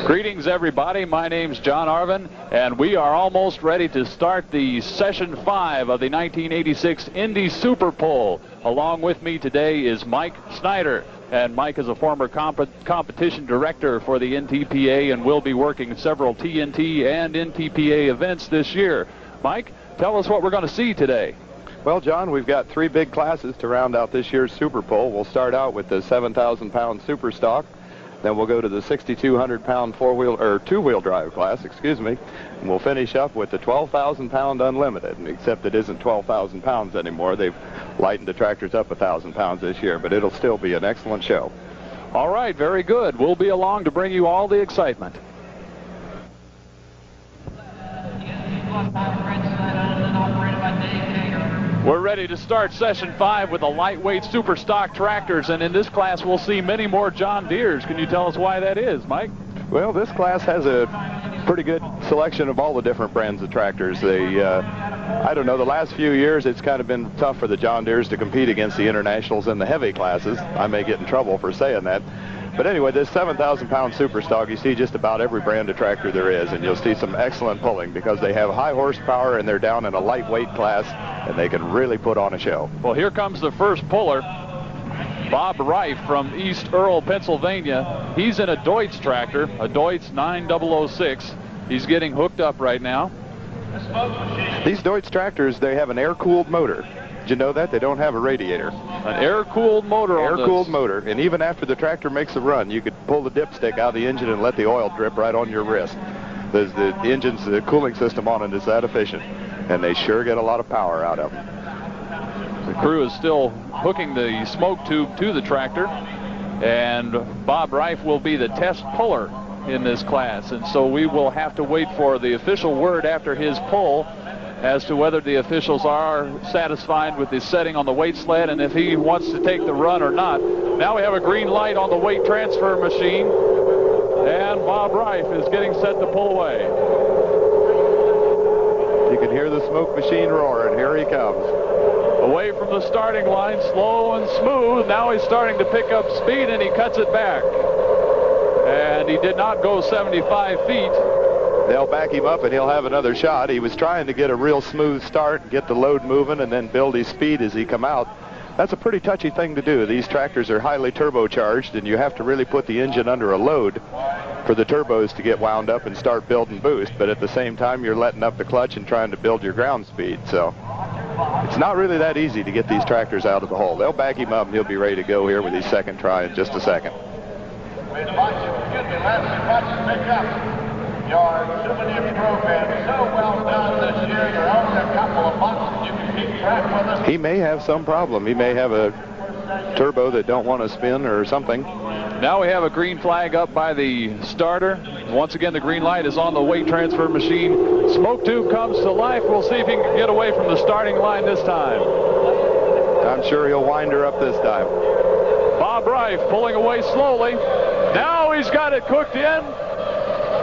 Greetings, everybody. My name's John Arvin, and we are almost ready to start the Session 5 of the 1986 Indy Super Pole. Along with me today is Mike Snyder, and Mike is a former competition director for the NTPA and will be working several TNT and NTPA events this year. Mike, tell us what we're going to see today. Well, John, we've got three big classes to round out this year's Super Pole. We'll start out with the 7,000-pound Super Stock. Then we'll go to the 6,200-pound two-wheel drive class, and we'll finish up with the 12,000-pound Unlimited, except it isn't 12,000 pounds anymore. They've lightened the tractors up 1,000 pounds this year, but it'll still be an excellent show. All right, very good. We'll be along to bring you all the excitement. We're ready to start Session 5 with the lightweight super stock tractors, and in this class we'll see many more John Deeres. Can you tell us why that is, Mike? Well, this class has a pretty good selection of all the different brands of tractors. I don't know, the last few years it's kind of been tough for the John Deeres to compete against the internationals in the heavy classes. I may get in trouble for saying that. But anyway, this 7,000-pound Super Stock, you see just about every brand of tractor there is, and you'll see some excellent pulling because they have high horsepower and they're down in a lightweight class, and they can really put on a show. Well, here comes the first puller, Bob Reif from East Earl, Pennsylvania. He's in a Deutz tractor, a Deutz 9006. He's getting hooked up right now. These Deutz tractors, they have an air-cooled motor. Did you know that? They don't have a radiator. An air-cooled motor on this. Air-cooled motor. And even after the tractor makes a run, you could pull the dipstick out of the engine and let the oil drip right on your wrist. The cooling system on it is that efficient. And they sure get a lot of power out of them. The crew is still hooking the smoke tube to the tractor. And Bob Reif will be the test puller in this class. And so we will have to wait for the official word after his pull as to whether the officials are satisfied with the setting on the weight sled and if he wants to take the run or not. Now we have a green light on the weight transfer machine, and Bob Reif is getting set to pull away. You can hear the smoke machine roaring. Here he comes. Away from the starting line, slow and smooth. Now he's starting to pick up speed, and he cuts it back. And he did not go 75 feet. They'll back him up and he'll have another shot. He was trying to get a real smooth start and get the load moving and then build his speed as he come out. That's a pretty touchy thing to do. These tractors are highly turbocharged, and you have to really put the engine under a load for the turbos to get wound up and start building boost. But at the same time, you're letting up the clutch and trying to build your ground speed. So it's not really that easy to get these tractors out of the hole. They'll back him up and he'll be ready to go here with his second try in just a second. Your souvenir program so well done this year. You're only a couple of months and you can keep track with us. He may have some problem. He may have a turbo that don't want to spin or something. Now we have a green flag up by the starter. Once again, the green light is on the weight transfer machine. Smoke tube comes to life. We'll see if he can get away from the starting line this time. I'm sure he'll wind her up this time. Bob Reif pulling away slowly. Now he's got it cooked in.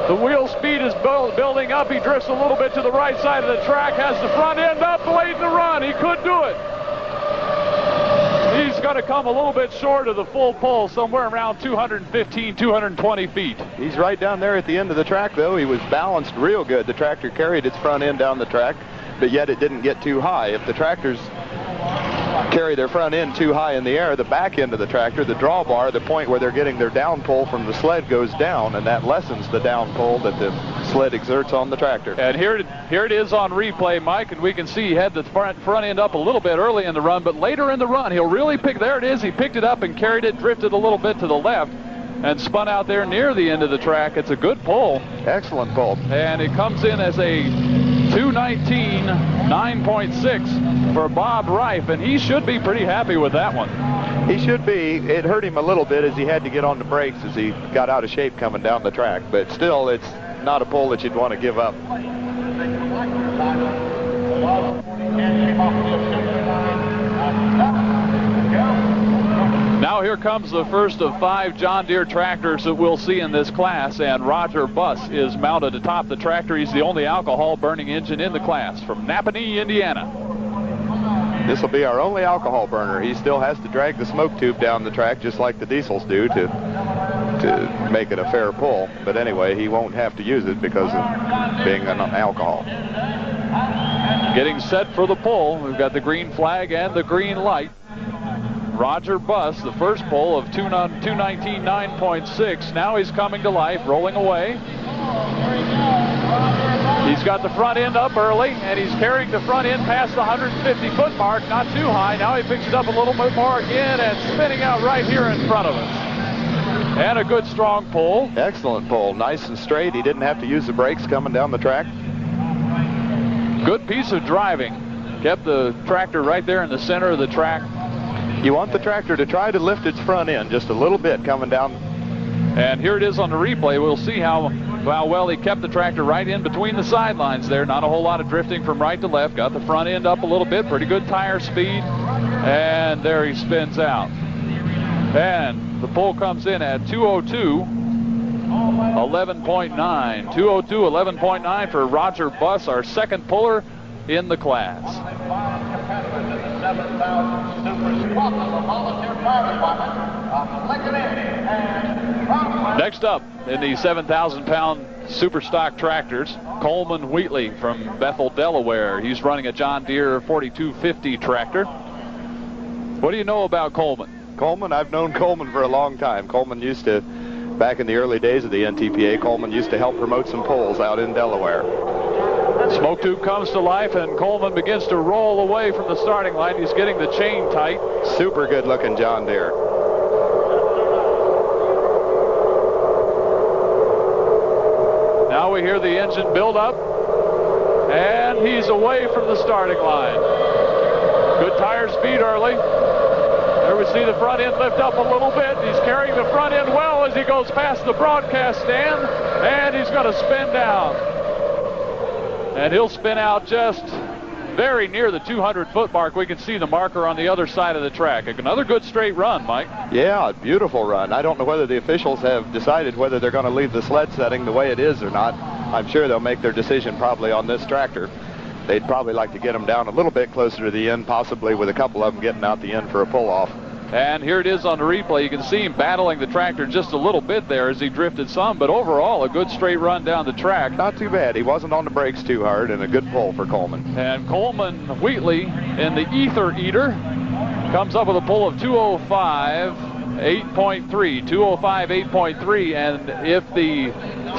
The wheel speed is building up. He drifts a little bit to the right side of the track, has the front end up late in the run. He could do it. He's going to come a little bit short of the full pull, somewhere around 215, 220 feet. He's right down there at the end of the track, though. He was balanced real good. The tractor carried its front end down the track, but yet it didn't get too high. If the tractors carry their front end too high in the air, the back end of the tractor, the drawbar, the point where they're getting their down pull from the sled goes down, and that lessens the down pull that the sled exerts on the tractor. And here it is on replay, Mike, and we can see he had the front end up a little bit early in the run, but later in the run he'll really there it is. He picked it up and carried it, drifted a little bit to the left, and spun out there near the end of the track. It's a good pull. Excellent pull. And it comes in as a 219 9.6 for Bob Reif, and he should be pretty happy with that one. He should be. It hurt him a little bit as he had to get on the brakes as he got out of shape coming down the track, but still it's not a pull that you'd want to give up. Now here comes the first of 5 John Deere tractors that we'll see in this class, and Roger Buss is mounted atop the tractor. He's the only alcohol-burning engine in the class from Napanee, Indiana. This will be our only alcohol burner. He still has to drag the smoke tube down the track just like the diesels do to to make it a fair pull. But anyway, he won't have to use it because of being an alcohol. Getting set for the pull. We've got the green flag and the green light. Roger Buss, the first pull of 219.9.6. Now he's coming to life, rolling away. He's got the front end up early, and he's carrying the front end past the 150-foot mark, not too high. Now he picks it up a little bit more again and spinning out right here in front of us. And a good strong pull. Excellent pull, nice and straight. He didn't have to use the brakes coming down the track. Good piece of driving. Kept the tractor right there in the center of the track. You want the tractor to try to lift its front end just a little bit coming down. And here it is on the replay. We'll see how well he kept the tractor right in between the sidelines there. Not a whole lot of drifting from right to left. Got the front end up a little bit. Pretty good tire speed. And there he spins out. And the pull comes in at 202.11.9. 202.11.9 for Roger Buss, our second puller in the class. Next up in the 7,000-pound super stock tractors, Coleman Wheatley from Bethel, Delaware. He's running a John Deere 4250 tractor. What do you know about Coleman? Coleman, I've known Coleman for a long time. Coleman used to, back in the early days of the NTPA, Coleman used to help promote some polls out in Delaware. Smoke tube comes to life, and Coleman begins to roll away from the starting line. He's getting the chain tight. Super good looking John Deere. Now we hear the engine build up, and he's away from the starting line. Good tire speed early. There we see the front end lift up a little bit. He's carrying the front end well as he goes past the broadcast stand, and he's going to spin down. And he'll spin out just very near the 200-foot mark. We can see the marker on the other side of the track. Another good straight run, Mike. Yeah, beautiful run. I don't know whether the officials have decided whether they're going to leave the sled setting the way it is or not. I'm sure they'll make their decision probably on this tractor. They'd probably like to get them down a little bit closer to the end, possibly with a couple of them getting out the end for a pull-off. And here it is on the replay. You can see him battling the tractor just a little bit there as he drifted some, but overall a good straight run down the track. Not too bad. He wasn't on the brakes too hard, and a good pull for Coleman. And Coleman Wheatley in the Ether Eater comes up with a pull of 205.8.3. 205.8.3, and if the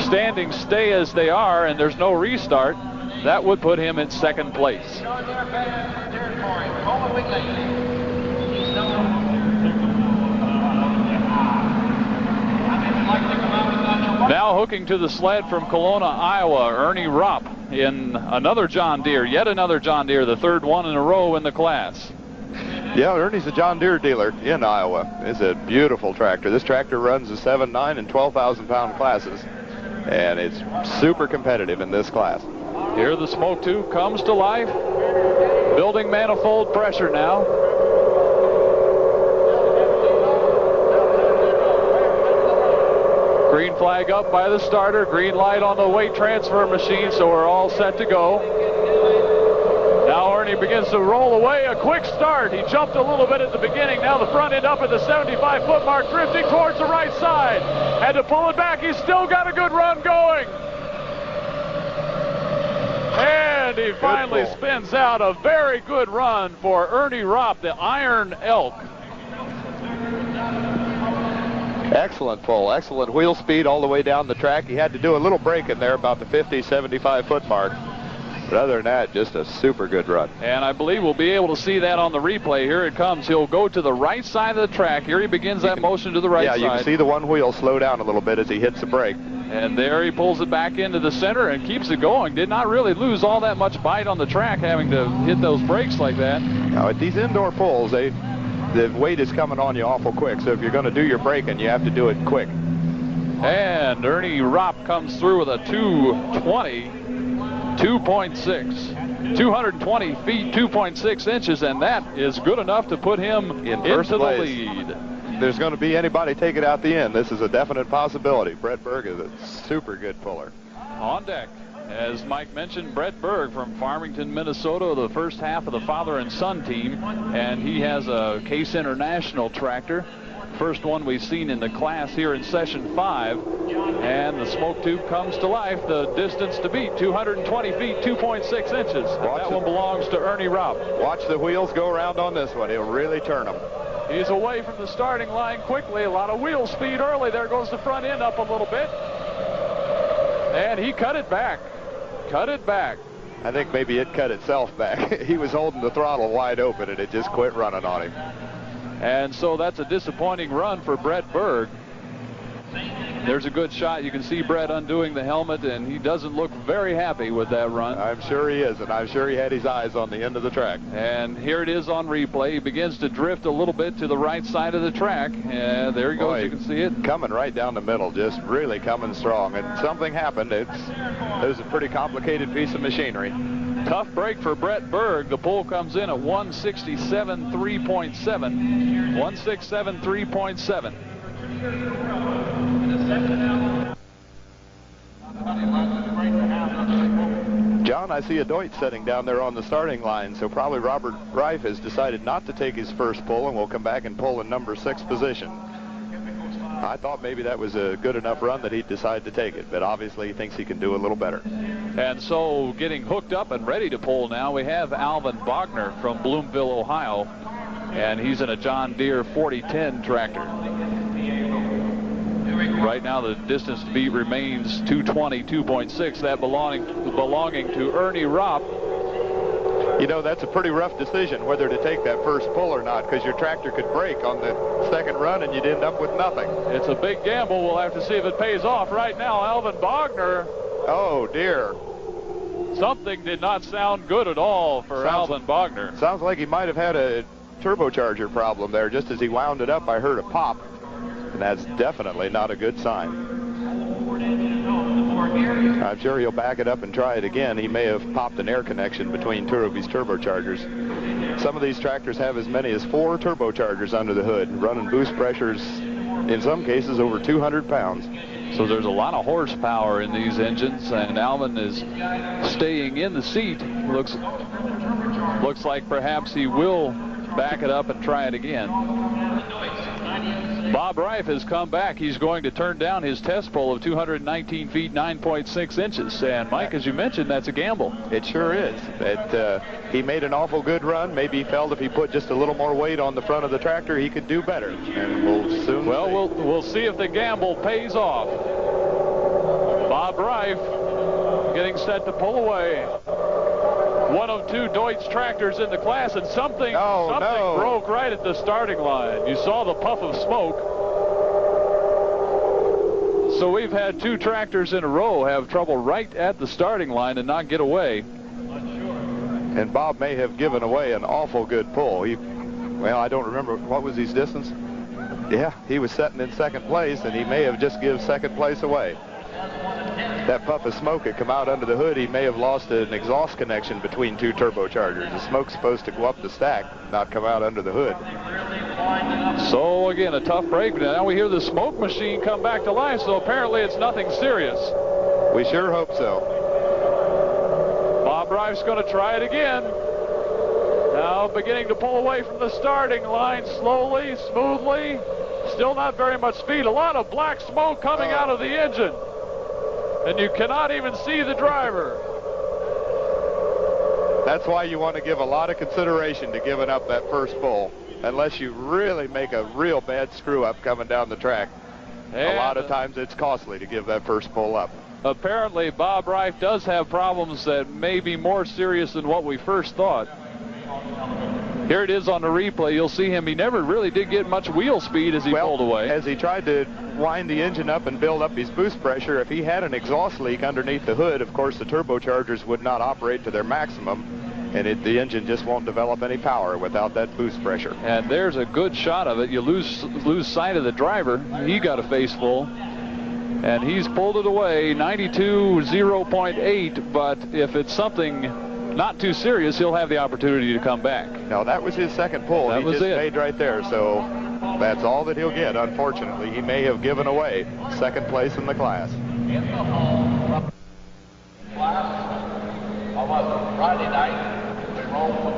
standings stay as they are and there's no restart, that would put him in second place. Now hooking to the sled from Kelowna, Iowa, Ernie Ropp in another John Deere, yet another John Deere, the third one in a row in the class. Yeah, Ernie's a John Deere dealer in Iowa. It's a beautiful tractor. This tractor runs the 7, 9, and 12,000-pound classes, and it's super competitive in this class. Here the smoke tube comes to life, building manifold pressure now. Green flag up by the starter, green light on the weight transfer machine, so we're all set to go. Now Ernie begins to roll away, a quick start. He jumped a little bit at the beginning. Now the front end up at the 75-foot mark, drifting towards the right side. Had to pull it back. He's still got a good run going. And he finally spins out. A very good run for Ernie Ropp, the Iron Elk. Excellent pull, excellent wheel speed all the way down the track. He had to do a little break in there about the 50, 75-foot mark. But other than that, just a super good run. And I believe we'll be able to see that on the replay. Here it comes. He'll go to the right side of the track. Here he begins that motion to the right side. Yeah, you can see the one wheel slow down a little bit as he hits the brake. And there he pulls it back into the center and keeps it going. Did not really lose all that much bite on the track having to hit those brakes like that. Now, at these indoor pulls, the weight is coming on you awful quick. So if you're going to do your braking, you have to do it quick. And Ernie Ropp comes through with a 220, 2.6. 220 feet, 2.6 inches, and that is good enough to put him into the lead. If there's going to be anybody take it out the end, this is a definite possibility. Brett Berg is a super good puller. On deck, as Mike mentioned, Brett Berg from Farmington, Minnesota, the first half of the father and son team, and he has a Case International tractor. First one we've seen in the class here in session 5. And the smoke tube comes to life. The distance to beat, 220 feet, 2.6 inches. That one belongs to Ernie Robb. Watch the wheels go around on this one. He'll really turn them. He's away from the starting line quickly. A lot of wheel speed early. There goes the front end up a little bit. And he cut it back. Cut it back. I think maybe it cut itself back. He was holding the throttle wide open, and it just quit running on him. And so that's a disappointing run for Brett Berg. There's a good shot. You can see Brett undoing the helmet, and he doesn't look very happy with that run. I'm sure he is, and I'm sure he had his eyes on the end of the track. And here it is on replay. He begins to drift a little bit to the right side of the track. And there he goes. You can see it. Coming right down the middle, just really coming strong. And something happened. It was a pretty complicated piece of machinery. Tough break for Brett Berg. The pole comes in at 167.3.7. 167.3.7. John, I see a Deutsch sitting down there on the starting line, so probably Robert Reif has decided not to take his first pull and will come back and pull in number 6 position. I thought maybe that was a good enough run that he'd decide to take it, but obviously he thinks he can do a little better. And so getting hooked up and ready to pull now, we have Alvin Bogner from Bloomville, Ohio, and he's in a John Deere 4010 tractor. Right now the distance to beat remains 222.6, that belonging to Ernie Robb. You know, that's a pretty rough decision whether to take that first pull or not, because your tractor could break on the second run and you'd end up with nothing. It's a big gamble. We'll have to see if it pays off. Right now, Alvin Bogner. Oh, dear. Something did not sound good at all for Alvin Bogner. Sounds like he might have had a turbocharger problem there. Just as he wound it up, I heard a pop, and that's definitely not a good sign. I'm sure he'll back it up and try it again. He may have popped an air connection between two of his turbochargers. Some of these tractors have as many as 4 turbochargers under the hood, running boost pressures, in some cases, over 200 pounds. So there's a lot of horsepower in these engines, and Alvin is staying in the seat. Looks like perhaps he will back it up and try it again. Bob Reif has come back. He's going to turn down his test pole of 219 feet, 9.6 inches. And, Mike, as you mentioned, that's a gamble. It sure is. He made an awful good run. Maybe he felt if he put just a little more weight on the front of the tractor, he could do better. And we'll soon see. We'll see if the gamble pays off. Bob Reif getting set to pull away. One of 2 Deutsch tractors in the class, and something broke right at the starting line. You saw the puff of smoke. So we've had 2 tractors in a row have trouble right at the starting line and not get away. And Bob may have given away an awful good pull. Well, I don't remember. What was his distance? Yeah, he was sitting in second place, and he may have just given second place away. That puff of smoke had come out under the hood. He may have lost an exhaust connection between 2 turbochargers. The smoke's supposed to go up the stack, not come out under the hood. So again, a tough break. Now we hear the smoke machine come back to life, so apparently it's nothing serious. We sure hope so. Bob Reif's going to try it again. Now beginning to pull away from the starting line slowly, smoothly. Still not very much speed. A lot of black smoke coming out of the engine. And you cannot even see the driver. That's why you want to give a lot of consideration to giving up that first pull, unless you really make a real bad screw-up coming down the track. And a lot of times it's costly to give that first pull up. Apparently, Bob Reif does have problems that may be more serious than what we first thought. Here it is on the replay. You'll see him. He never really did get much wheel speed as he pulled away. As he tried to wind the engine up and build up his boost pressure, if he had an exhaust leak underneath the hood, of course the turbochargers would not operate to their maximum, and the engine just won't develop any power without that boost pressure. And there's a good shot of it. You lose sight of the driver. He got a face full, and he's pulled it away, 92.0.8, but if it's something not too serious, he'll have the opportunity to come back. No, that was his second pull. That was it. Made right there, so that's all that he'll get, unfortunately. He may have given away second place in the class.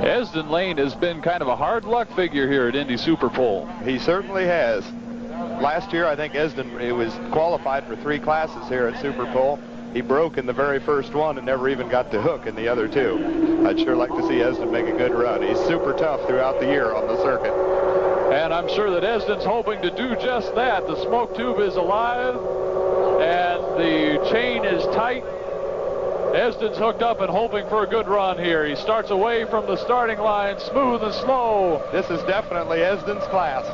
Esden Lane has been kind of a hard luck figure here at Indy Super Pole. He certainly has. last year, I think Esden was qualified for 3 classes here at Super Pole. He broke in the very first one and never even got to hook in the other 2. I'd sure like to see Esden make a good run. He's super tough throughout the year on the circuit. And I'm sure that Esden's hoping to do just that. The smoke tube is alive, and the chain is tight. Esden's hooked up and hoping for a good run here. He starts away from the starting line, smooth and slow. This is definitely Esden's class.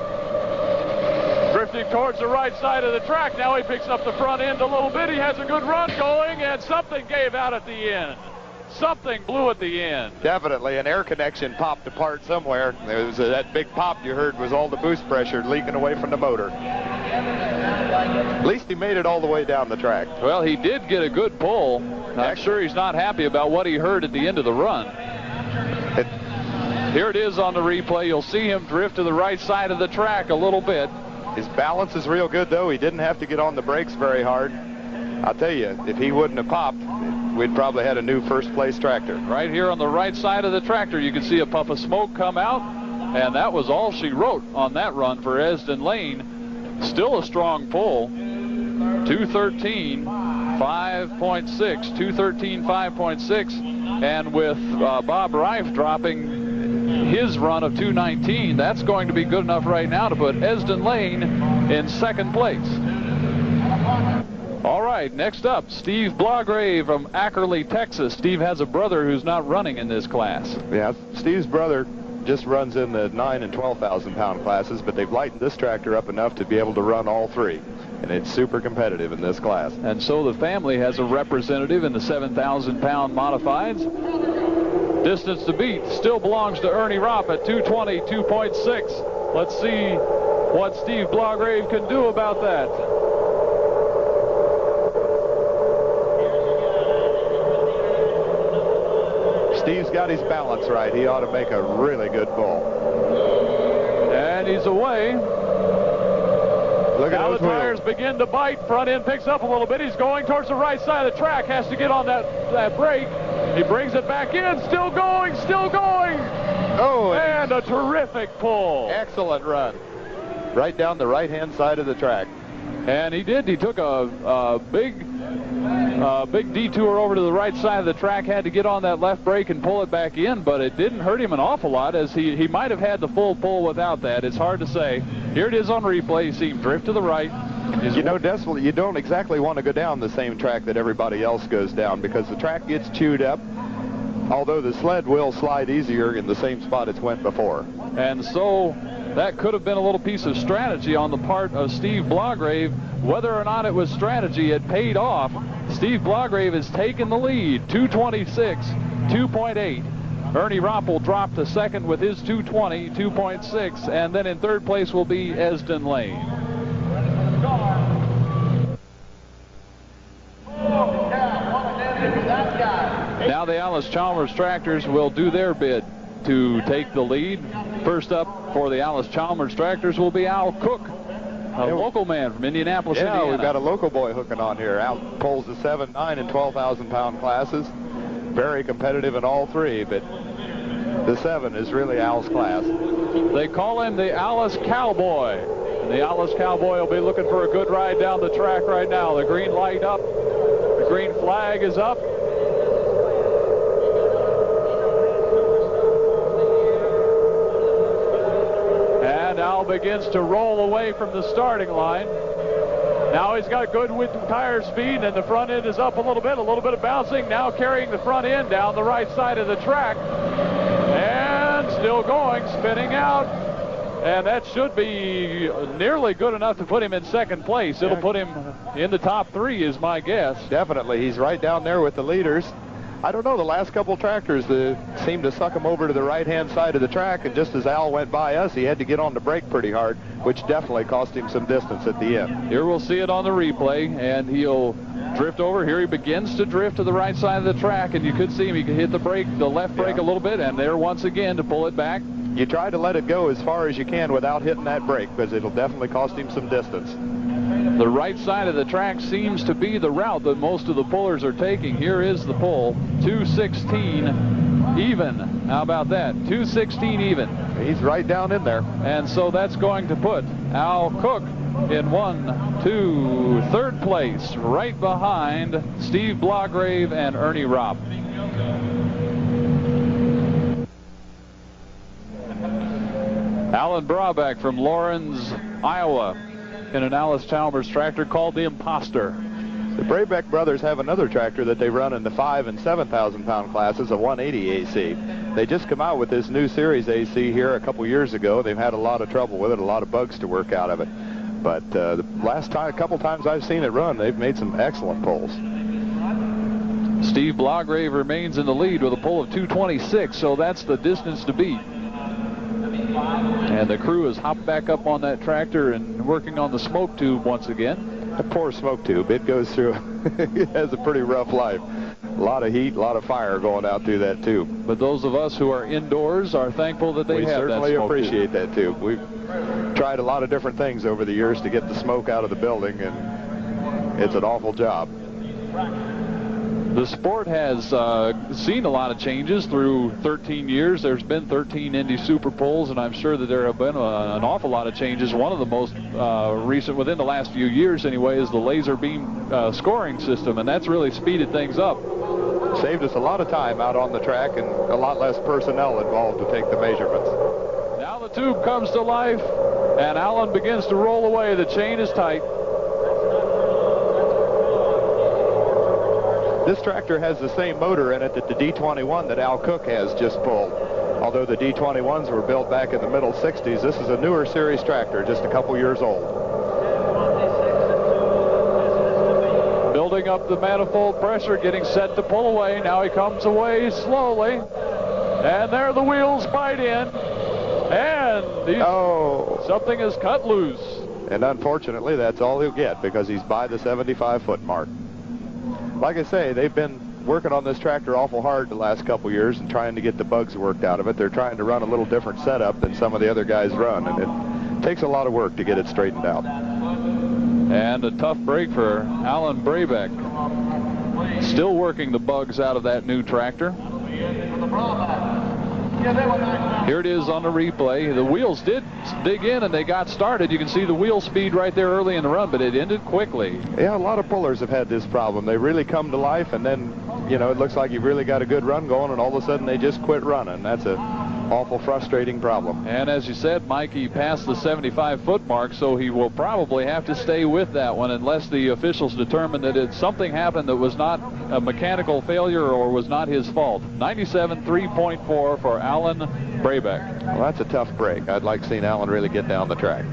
Drifting towards the right side of the track. Now he picks up the front end a little bit. He has a good run going, and something gave out at the end. Something blew at the end. Definitely an air connection popped apart somewhere. There was that big pop you heard was all the boost pressure leaking away from the motor. At least he made it all the way down the track. Well, he did get a good pull. I'm sure he's not happy about what he heard at the end of the run. Here it is on the replay. You'll see him drift to the right side of the track a little bit. His balance is real good, though. He didn't have to get on the brakes very hard. I'll tell you, if he wouldn't have popped, we'd probably had a new first-place tractor. Right here on the right side of the tractor, you can see a puff of smoke come out, and that was all she wrote on that run for Esden Lane. Still a strong pull. 213, 5.6, 213, 5.6, and with Bob Reif dropping his run of 219, that's going to be good enough right now to put Esden Lane in second place. All right, next up, Steve Blaugrave from Ackerley, Texas. Steve has a brother who's not running in this class. Yeah, Steve's brother just runs in the 9,000 and 12,000 pound classes, but they've lightened this tractor up enough to be able to run all 3. And it's super competitive in this class. And so the family has a representative in the 7,000 pound modifieds. Distance to beat still belongs to Ernie Ropp at 222.6. Let's see what Steve Blaugrave can do about that. Steve's got his balance right. He ought to make a really good pull. And he's away. Look at now those the tires wheels. begin to bite. Front end picks up a little bit. He's going towards the right side of the track. Has to get on that brake. He brings it back in. Still going. Still going. Oh, and a terrific pull. Excellent run. Right down the right-hand side of the track. And he did. He took a big detour over to the right side of the track, had to get on that left brake and pull it back in, but it didn't hurt him an awful lot, as he might have had the full pull without that. It's hard to say. Here it is on replay. You see him drift to the right. You know, Decibel, you don't exactly want to go down the same track that everybody else goes down, because the track gets chewed up, although the sled will slide easier in the same spot it's went before. And so that could have been a little piece of strategy on the part of Steve Blaugrave. Whether or not it was strategy, it paid off. Steve Blaugrave has taken the lead, 226, 2.8. Ernie Ropp will drop to second with his 220, 2.6, and then in third place will be Esden Lane. Now the Alice Chalmers tractors will do their bid to take the lead. First up for the Alice Chalmers tractors will be Al Cook, a local man from Indianapolis, Indiana. Yeah, we've got a local boy hooking on here. Al pulls the 7, 9, and 12,000 pound classes. Very competitive in all 3, but the 7 is really Al's class. They call him the Alice Cowboy. And the Alice Cowboy will be looking for a good ride down the track right now. The green light up. The green flag is up. And Al begins to roll away from the starting line. Now he's got good with tire speed, and the front end is up a little bit of bouncing. Now carrying the front end down the right side of the track. And still going, spinning out. And that should be nearly good enough to put him in second place. It'll put him in the top 3 is my guess. Definitely. He's right down there with the leaders. I don't know, the last couple tractors seemed to suck him over to the right-hand side of the track, and just as Al went by us, he had to get on the brake pretty hard, which definitely cost him some distance at the end. Here we'll see it on the replay, and he'll drift over. Here he begins to drift to the right side of the track, and you could see him. He could hit the brake, the left brake a little bit, and there once again to pull it back. You try to let it go as far as you can without hitting that brake, because it'll definitely cost him some distance. The right side of the track seems to be the route that most of the pullers are taking. Here is the pull. 216 even. How about that? 216 even. He's right down in there. And so that's going to put Al Cook in 1, 2, third place, right behind Steve Blaugrave and Ernie Ropp. Alan Brabeck from Lawrence, Iowa, in an Alice Chalmers tractor called the Imposter. The Brabeck brothers have another tractor that they run in the 5,000 and 7,000 pound classes, a 180 AC. They just come out with this new series AC here a couple years ago. They've had a lot of trouble with it, a lot of bugs to work out of it. But the last time, a couple times I've seen it run, they've made some excellent pulls. Steve Blaugrave remains in the lead with a pull of 226, so that's the distance to beat. And the crew has hopped back up on that tractor and working on the smoke tube once again. That poor smoke tube, it goes through, it has a pretty rough life. A lot of heat, a lot of fire going out through that tube. But those of us who are indoors are thankful that they have that smoke tube. We certainly appreciate that tube. We've tried a lot of different things over the years to get the smoke out of the building, and it's an awful job. The sport has seen a lot of changes through 13 years. There's been 13 Indy Super Pulls, and I'm sure that there have been an awful lot of changes. One of the most recent, within the last few years anyway, is the laser beam scoring system, and that's really speeded things up. Saved us a lot of time out on the track and a lot less personnel involved to take the measurements. Now the tube comes to life, and Alan begins to roll away. The chain is tight. This tractor has the same motor in it that the D21 that Al Cook has just pulled. Although the D21s were built back in the middle 60s, this is a newer series tractor, just a couple years old. Building up the manifold pressure, getting set to pull away. Now he comes away slowly. And there the wheels bite in. And something is cut loose. And unfortunately, that's all he'll get because he's by the 75-foot mark. Like I say, they've been working on this tractor awful hard the last couple years and trying to get the bugs worked out of it. They're trying to run a little different setup than some of the other guys run, and it takes a lot of work to get it straightened out. And a tough break for Alan Brabeck. Still working the bugs out of that new tractor. Here it is on the replay. The wheels did dig in and they got started. You can see the wheel speed right there early in the run, but it ended quickly. Yeah, a lot of pullers have had this problem. They really come to life, and then, you know, it looks like you've really got a good run going, and all of a sudden they just quit running. That's a awful frustrating problem. And as you said, Mike, he passed the 75-foot mark, so he will probably have to stay with that one unless the officials determine that something happened that was not a mechanical failure or was not his fault. 97.3.4 for Alan Brabeck. Well, that's a tough break. I'd like seeing Alan really get down the track.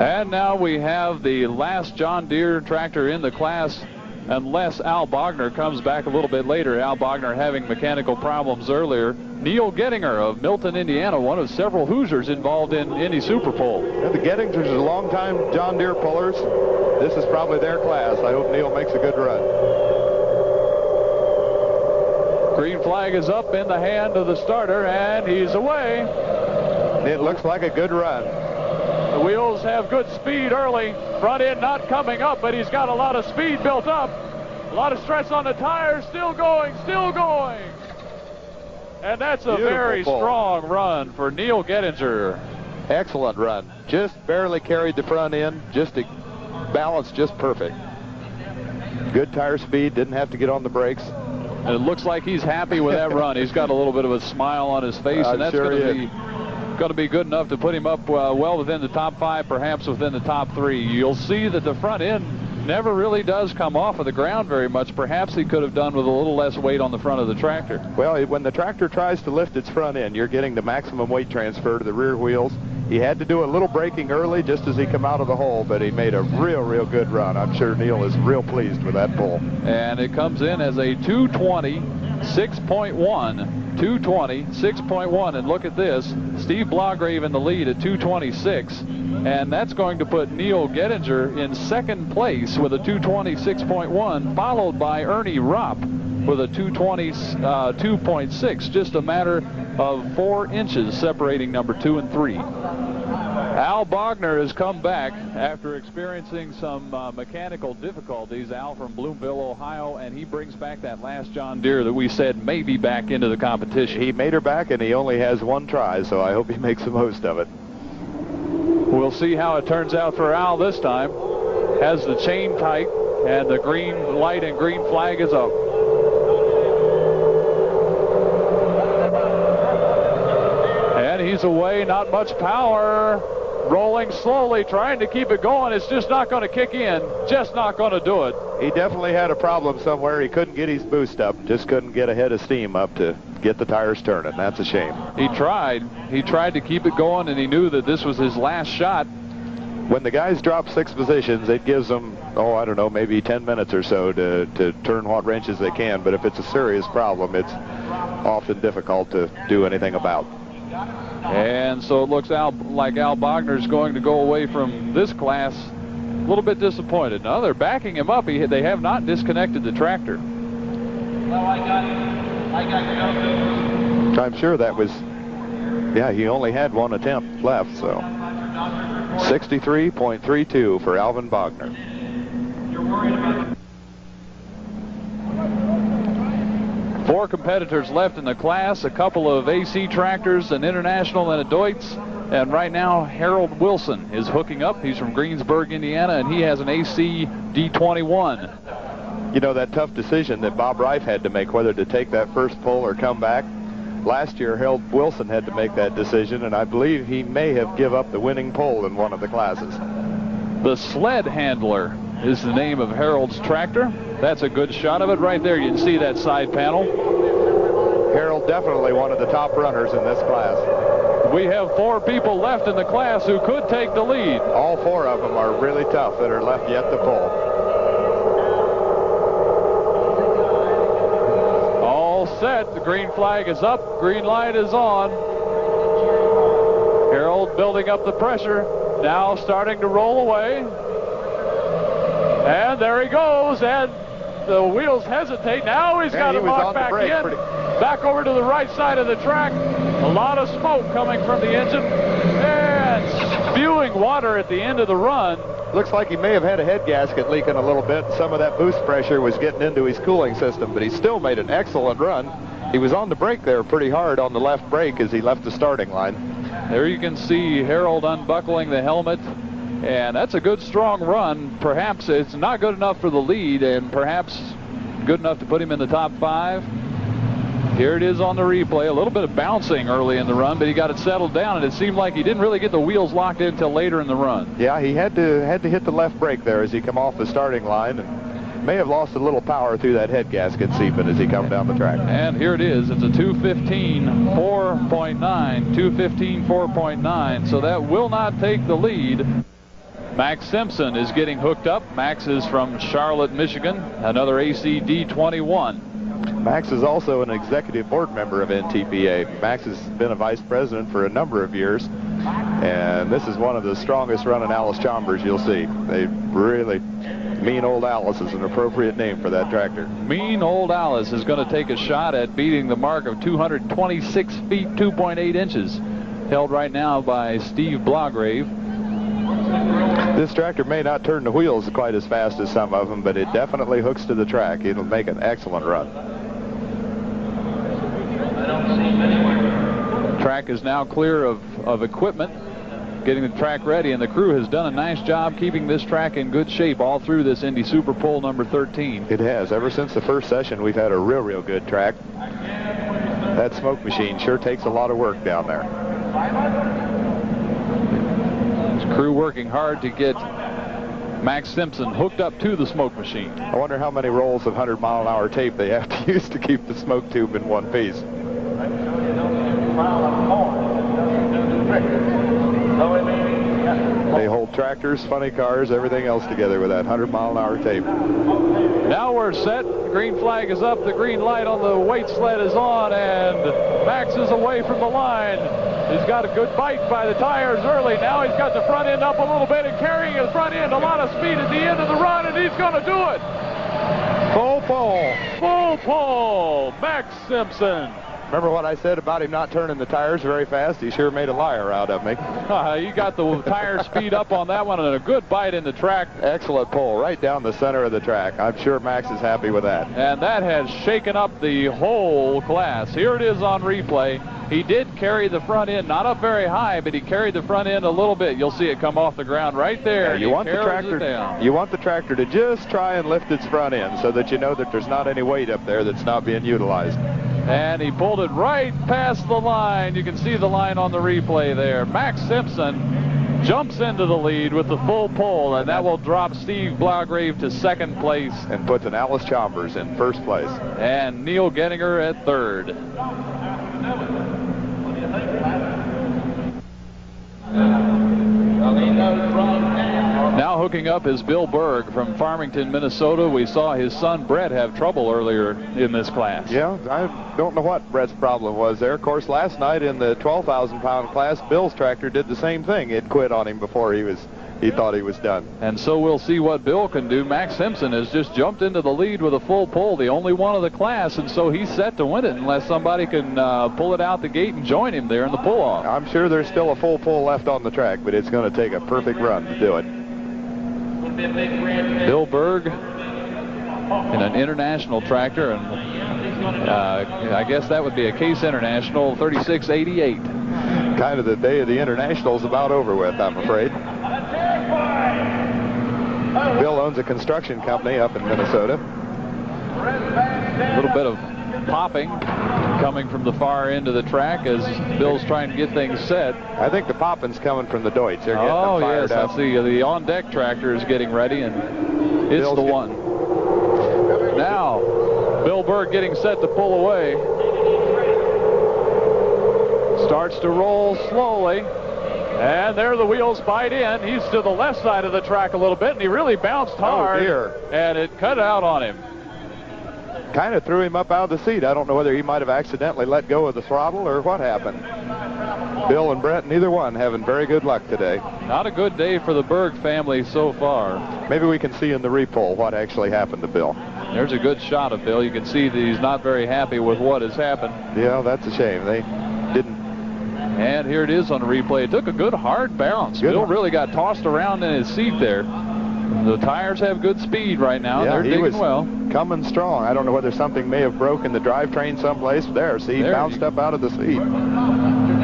And now we have the last John Deere tractor in the class, unless Al Bogner comes back a little bit later. Al Bogner having mechanical problems earlier. Neil Gettinger of Milton, Indiana, one of several Hoosiers involved in Indy Super Pull. Yeah, the Gettingers are long-time John Deere pullers. This is probably their class. I hope Neil makes a good run. Green flag is up in the hand of the starter, and he's away. It looks like a good run. The wheels have good speed early. Front end not coming up, but he's got a lot of speed built up. A lot of stress on the tires. Still going, still going. And that's a very strong run for Neil Gettinger. Excellent run. Just barely carried the front end. Just a balance just perfect. Good tire speed. Didn't have to get on the brakes. And it looks like he's happy with that run. He's got a little bit of a smile on his face, and that's going to be good enough to put him up well within the top 5, perhaps within the top 3. You'll see that the front end never really does come off of the ground very much. Perhaps he could have done with a little less weight on the front of the tractor. Well, when the tractor tries to lift its front end, you're getting the maximum weight transfer to the rear wheels. He had to do a little braking early just as he come out of the hole, but he made a real good run. I'm sure Neil is real pleased with that pull. And it comes in as a 220.6.1. 220.6.1, and look at this. Steve Blaugrave in the lead at 226, and that's going to put Neil Gettinger in second place with a 226.1, followed by Ernie Ropp with a 222.6, just a matter of 4 inches separating number 2 and 3. Al Bogner has come back after experiencing some mechanical difficulties. Al from Bloomville, Ohio, and he brings back that last John Deere that we said may be back into the competition. He made her back, and he only has one try, so I hope he makes the most of it. We'll see how it turns out for Al this time. Has the chain tight, and the green light and green flag is up. And he's away, not much power. Rolling slowly, trying to keep it going. It's just not going to kick in. Just not going to do it. He definitely had a problem somewhere. He couldn't get his boost up. Just couldn't get a head of steam up to get the tires turning. That's a shame. He tried. He tried to keep it going, and he knew that this was his last shot. When the guys drop 6 positions, it gives them, I don't know, maybe 10 minutes or so to turn what wrenches they can. But if it's a serious problem, it's often difficult to do anything about. And so it looks like Al Bogner's going to go away from this class a little bit disappointed. Now they're backing him up. They have not disconnected the tractor. I'm sure that was, he only had one attempt left, so 63.32 for Alvin Bogner. Four competitors left in the class, a couple of AC tractors, an International and a Deutz. And right now, Harold Wilson is hooking up. He's from Greensburg, Indiana, and he has an AC D21. You know, that tough decision that Bob Reif had to make, whether to take that first pull or come back. Last year, Harold Wilson had to make that decision, and I believe he may have give up the winning pull in one of the classes. The Sled Handler is the name of Harold's tractor. That's a good shot of it right there. You can see that side panel. Harold definitely one of the top runners in this class. We have 4 people left in the class who could take the lead. All 4 of them are really tough that are left yet to pull. All set. The green flag is up. Green light is on. Harold building up the pressure. Now starting to roll away. And there he goes. And the wheels hesitate. Now he's got to knock back in. Back over to the right side of the track. A lot of smoke coming from the engine. And spewing water at the end of the run. Looks like he may have had a head gasket leaking a little bit. Some of that boost pressure was getting into his cooling system, but he still made an excellent run. He was on the brake there pretty hard on the left brake as he left the starting line. There you can see Harold unbuckling the helmet. And that's a good, strong run. Perhaps it's not good enough for the lead, and perhaps good enough to put him in the top 5. Here it is on the replay. A little bit of bouncing early in the run, but he got it settled down, and it seemed like he didn't really get the wheels locked in until later in the run. Yeah, he had to hit the left brake there as he come off the starting line, and may have lost a little power through that head gasket seeping as he come down the track. And here it is. It's a 2:15.4.9. 2:15.4.9. So that will not take the lead. Max Simpson is getting hooked up. Max is from Charlotte, Michigan, another AC D21. Max is also an executive board member of NTPA. Max has been a vice president for a number of years, and this is one of the strongest running Alice Chombers you'll see. They really, Mean Old Alice is an appropriate name for that tractor. Mean Old Alice is going to take a shot at beating the mark of 226 feet, 2.8 inches, held right now by Steve Blograve. This tractor may not turn the wheels quite as fast as some of them, but it definitely hooks to the track. It'll make an excellent run. Track is now clear of equipment, getting the track ready, and the crew has done a nice job keeping this track in good shape all through this Indy Super Pole number 13. It has. Ever since the first session, we've had a real good track. That smoke machine sure takes a lot of work down there. Crew working hard to get Max Simpson hooked up to the smoke machine. I wonder how many rolls of 100-mile-an-hour tape they have to use to keep the smoke tube in one piece. They hold tractors, funny cars, everything else together with that 100-mile-an-hour tape. Now we're set. The green flag is up. The green light on the weight sled is on, and Max is away from the line. He's got a good bite by the tires early. Now he's got the front end up a little bit and carrying his front end. A lot of speed at the end of the run, and he's going to do it. Full pole. Full pole. Max Simpson Remember what I said about him not turning the tires very fast? He sure made a liar out of me. You got the tire speed up on that one and a good bite in the track. Excellent pull right down the center of the track. I'm sure Max is happy with that. And that has shaken up the whole class. Here it is on replay. He did carry the front end, not up very high, but he carried the front end a little bit. You'll see it come off the ground right there. Yeah, you want the tractor to just try and lift its front end so that you know that there's not any weight up there that's not being utilized. And he pulled it right past the line. You can see the line on the replay there. Max Simpson jumps into the lead with the full pull, and that will drop Steve Blaugrave to second place. And puts an Alice Chalmers in first place. And Neil Gettinger at third. Now hooking up is Bill Berg from Farmington, Minnesota. We saw his son Brett have trouble earlier in this class. Yeah, I don't know what Brett's problem was there. Of course, last night in the 12,000-pound class, Bill's tractor did the same thing. It quit on him before he thought he was done. And so we'll see what Bill can do. Max Simpson has just jumped into the lead with a full pull, the only one of the class, and so he's set to win it unless somebody can pull it out the gate and join him there in the pull-off. I'm sure there's still a full pull left on the track, but it's going to take a perfect run to do it. Bill Berg in an international tractor, and I guess that would be a Case International 3688. Kind of the day of the Internationals about over with, I'm afraid. Bill owns a construction company up in Minnesota. A little bit of popping coming from the far end of the track as Bill's trying to get things set. I think the popping's coming from the Deutz. They're getting them fired up. I see the on-deck tractor is getting ready, and it's Bill's the one. Now, Bill Berg getting set to pull away. Starts to roll slowly. And there the wheels bite in. He's to the left side of the track a little bit, and he really bounced hard. Oh, dear. And it cut out on him. Kind of threw him up out of the seat. I don't know whether he might have accidentally let go of the throttle or what happened. Bill and Brett, neither one having very good luck today. Not a good day for the Berg family so far. Maybe we can see in the repull what actually happened to Bill. There's a good shot of Bill. You can see that he's not very happy with what has happened. Yeah, that's a shame. They didn't. And here it is on the replay. It took a good hard bounce. Bill really got tossed around in his seat there. The tires have good speed right now. Yeah, they're digging well. Coming strong. I don't know whether something may have broken the drivetrain someplace. There, see, he bounced up out of the seat.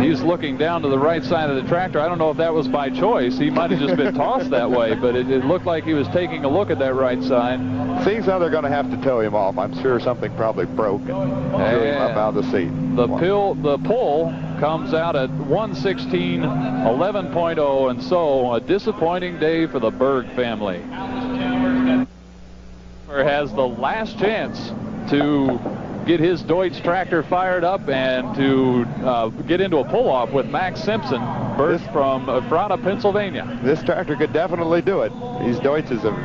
He's looking down to the right side of the tractor. I don't know if that was by choice. He might have just been tossed that way, but it looked like he was taking a look at that right side. Seems how they're going to have to tow him off. I'm sure something probably broke and threw him up out of the seat. The pull comes out at 1:16:11.0, and so a disappointing day for the Berg family. Has the last chance to get his Deutz tractor fired up and to get into a pull-off with Max Simpson, birthed from Ephrata, Pennsylvania. This tractor could definitely do it. These Deutzes have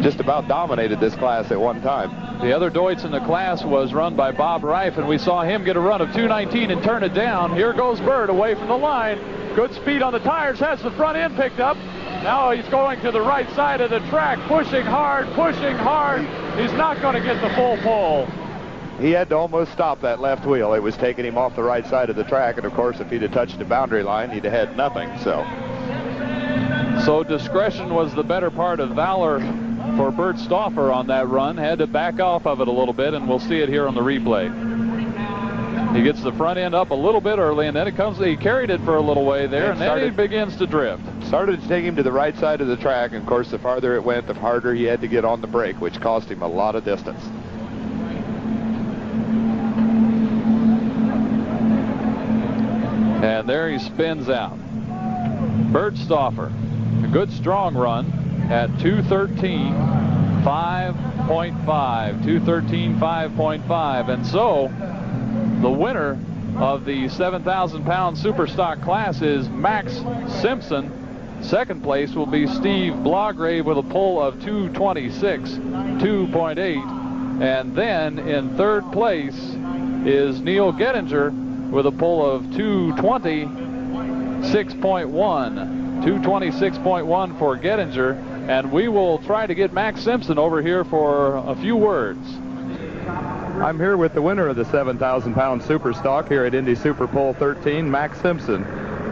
just about dominated this class at one time. The other Deutz in the class was run by Bob Reif, and we saw him get a run of 2:19 and turn it down. Here goes Bird away from the line. Good speed on the tires, has the front end picked up. Now he's going to the right side of the track, pushing hard, pushing hard. He's not going to get the full pull. He had to almost stop that left wheel. It was taking him off the right side of the track, and of course, if he'd have touched the boundary line, he'd have had nothing. So discretion was the better part of valor for Bert Stauffer on that run. Had to back off of it a little bit, and we'll see it here on the replay. He gets the front end up a little bit early, and then he carried it for a little way there, and then he begins to drift. Started to take him to the right side of the track, and of course, the farther it went, the harder he had to get on the brake, which cost him a lot of distance. And there he spins out. Bert Stauffer, a good strong run at 2:13.5.5, 2:13.5.5, and so the winner of the 7,000-pound Superstock class is Max Simpson. Second place will be Steve Blaugrave with a pull of 2:26.2.8. And then in third place is Neil Gettinger with a pull of 2:26.1. 2:26.1 for Gettinger. And we will try to get Max Simpson over here for a few words. I'm here with the winner of the 7,000-pound super stock here at Indy Super Pole 13, Max Simpson.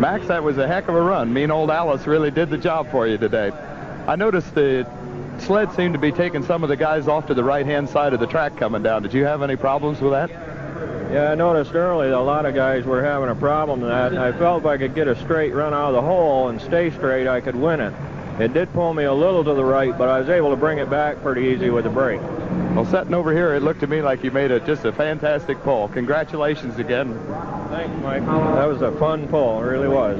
Max, that was a heck of a run. Mean old Alice really did the job for you today. I noticed the sled seemed to be taking some of the guys off to the right-hand side of the track coming down. Did you have any problems with that? Yeah, I noticed early that a lot of guys were having a problem with that, and I felt if I could get a straight run out of the hole and stay straight, I could win it. It did pull me a little to the right, but I was able to bring it back pretty easy with the brake. Well, sitting over here, it looked to me like you made just a fantastic pull. Congratulations again. Thanks, Mike. That was a fun pull. It really was.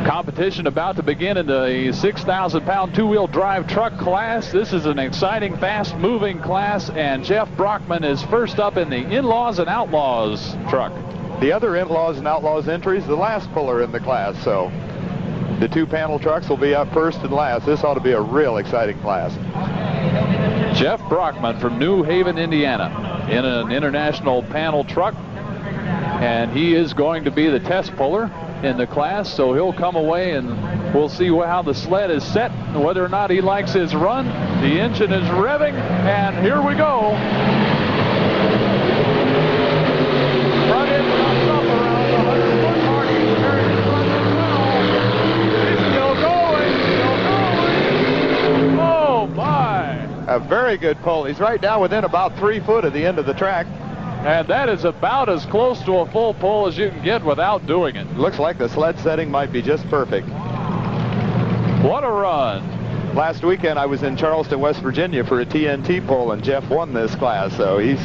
Competition about to begin in the 6,000-pound two-wheel drive truck class. This is an exciting, fast-moving class, and Jeff Brockman is first up in the In-Laws and Outlaws truck. The other In-Laws and Outlaws entry is the last puller in the class, so the two panel trucks will be up first and last. This ought to be a real exciting class. Jeff Brockman from New Haven, Indiana, in an international panel truck, and he is going to be the test puller in the class, so he'll come away and we'll see how the sled is set, whether or not he likes his run. The engine is revving, and here we go. Front end comes up around the 100-foot mark. He's carrying the front end well. He's still going. Oh my! A very good pull. He's right down within about 3 foot of the end of the track. And that is about as close to a full pull as you can get without doing it. Looks like the sled setting might be just perfect. What a run. Last weekend I was in Charleston, West Virginia for a TNT pull, and Jeff won this class, so he's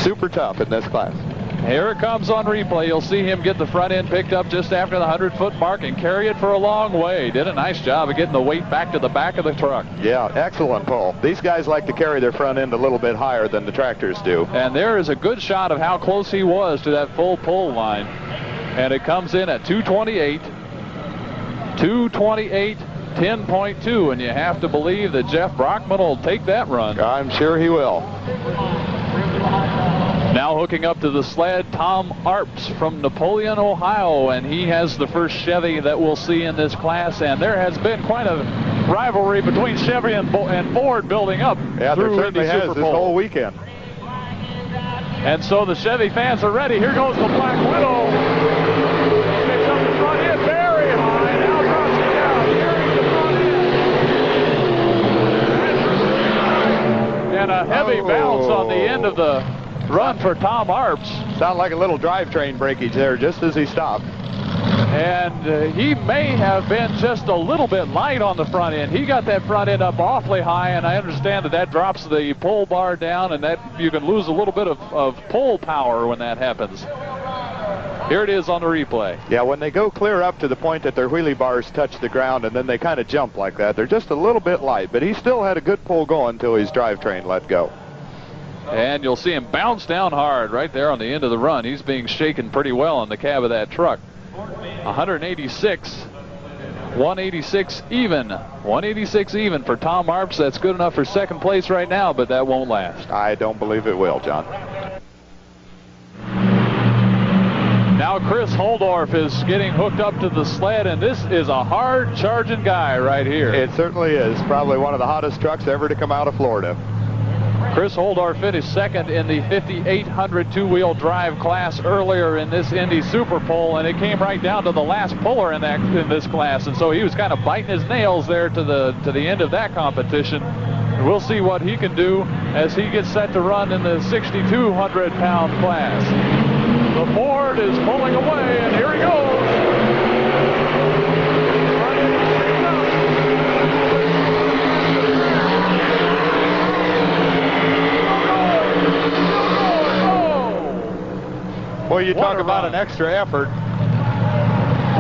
super tough in this class. Here it comes on replay. You'll see him get the front end picked up just after the 100-foot mark and carry it for a long way. Did a nice job of getting the weight back to the back of the truck. Yeah, excellent pull. These guys like to carry their front end a little bit higher than the tractors do. And there is a good shot of how close he was to that full pull line. And it comes in at 228. 228, 10.2. And you have to believe that Jeff Brockman will take that run. I'm sure he will. Now hooking up to the sled, Tom Arps from Napoleon, Ohio, and he has the first Chevy that we'll see in this class, and there has been quite a rivalry between Chevy and Ford building up yeah, through there certainly Indy has Super this Pole. whole weekend. And so the Chevy fans are ready. Here goes the Black Widow. Picks up the front end very high, now drops it down, carries the front end. And a heavy bounce on the end of the run for Tom Arps. Sound like a little drivetrain breakage there just as he stopped. And he may have been just a little bit light on the front end. He got that front end up awfully high, and I understand that that drops the pull bar down, and that you can lose a little bit of pull power when that happens. Here it is on the replay. Yeah, when they go clear up to the point that their wheelie bars touch the ground and then they kind of jump like that, they're just a little bit light, but he still had a good pull going until his drivetrain let go. And you'll see him bounce down hard right there on the end of the run. He's being shaken pretty well on the cab of that truck. 186, 186 even. 186 even for Tom Arps. That's good enough for second place right now, but that won't last. I don't believe it will, John. Now Chris Holdorf is getting hooked up to the sled, and this is a hard charging guy right here. It certainly is. Probably one of the hottest trucks ever to come out of Florida. Chris Holdorf finished second in the 5,800 two-wheel drive class earlier in this Indy Super Pole, and it came right down to the last puller in this class, and so he was kind of biting his nails there to the end of that competition. We'll see what he can do as he gets set to run in the 6,200-pound class. The Ford is pulling away, and here he goes. Well, you talk about an extra effort.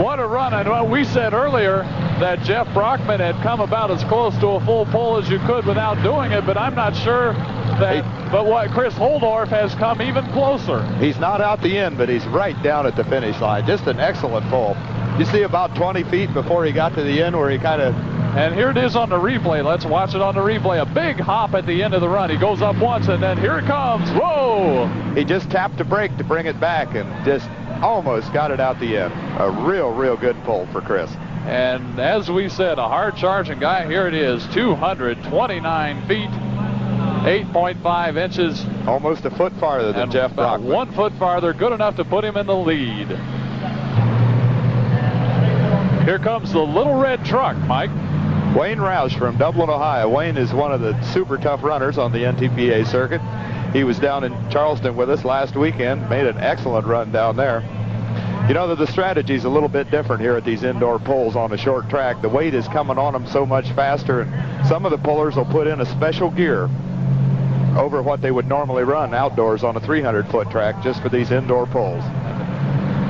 What a run. And we said earlier that Jeff Brockman had come about as close to a full pull as you could without doing it, but I'm not sure that, but what Chris Holdorf has come even closer. He's not out the end, but he's right down at the finish line. Just an excellent pull. You see about 20 feet before he got to the end where he kind of... And here it is on the replay. Let's watch it on the replay. A big hop at the end of the run. He goes up once, and then here it comes. Whoa! He just tapped the brake to bring it back and just almost got it out the end. A real good pull for Chris. And as we said, a hard charging guy. Here it is, 229 feet, 8.5 inches. Almost a foot farther than Jeff about Brockman. 1 foot farther, good enough to put him in the lead. Here comes the little red truck, Mike. Wayne Roush from Dublin, Ohio. Wayne is one of the super tough runners on the NTPA circuit. He was down in Charleston with us last weekend, made an excellent run down there. You know that the strategy's a little bit different here at these indoor pulls on a short track. The weight is coming on them so much faster, and some of the pullers will put in a special gear over what they would normally run outdoors on a 300-foot track just for these indoor pulls.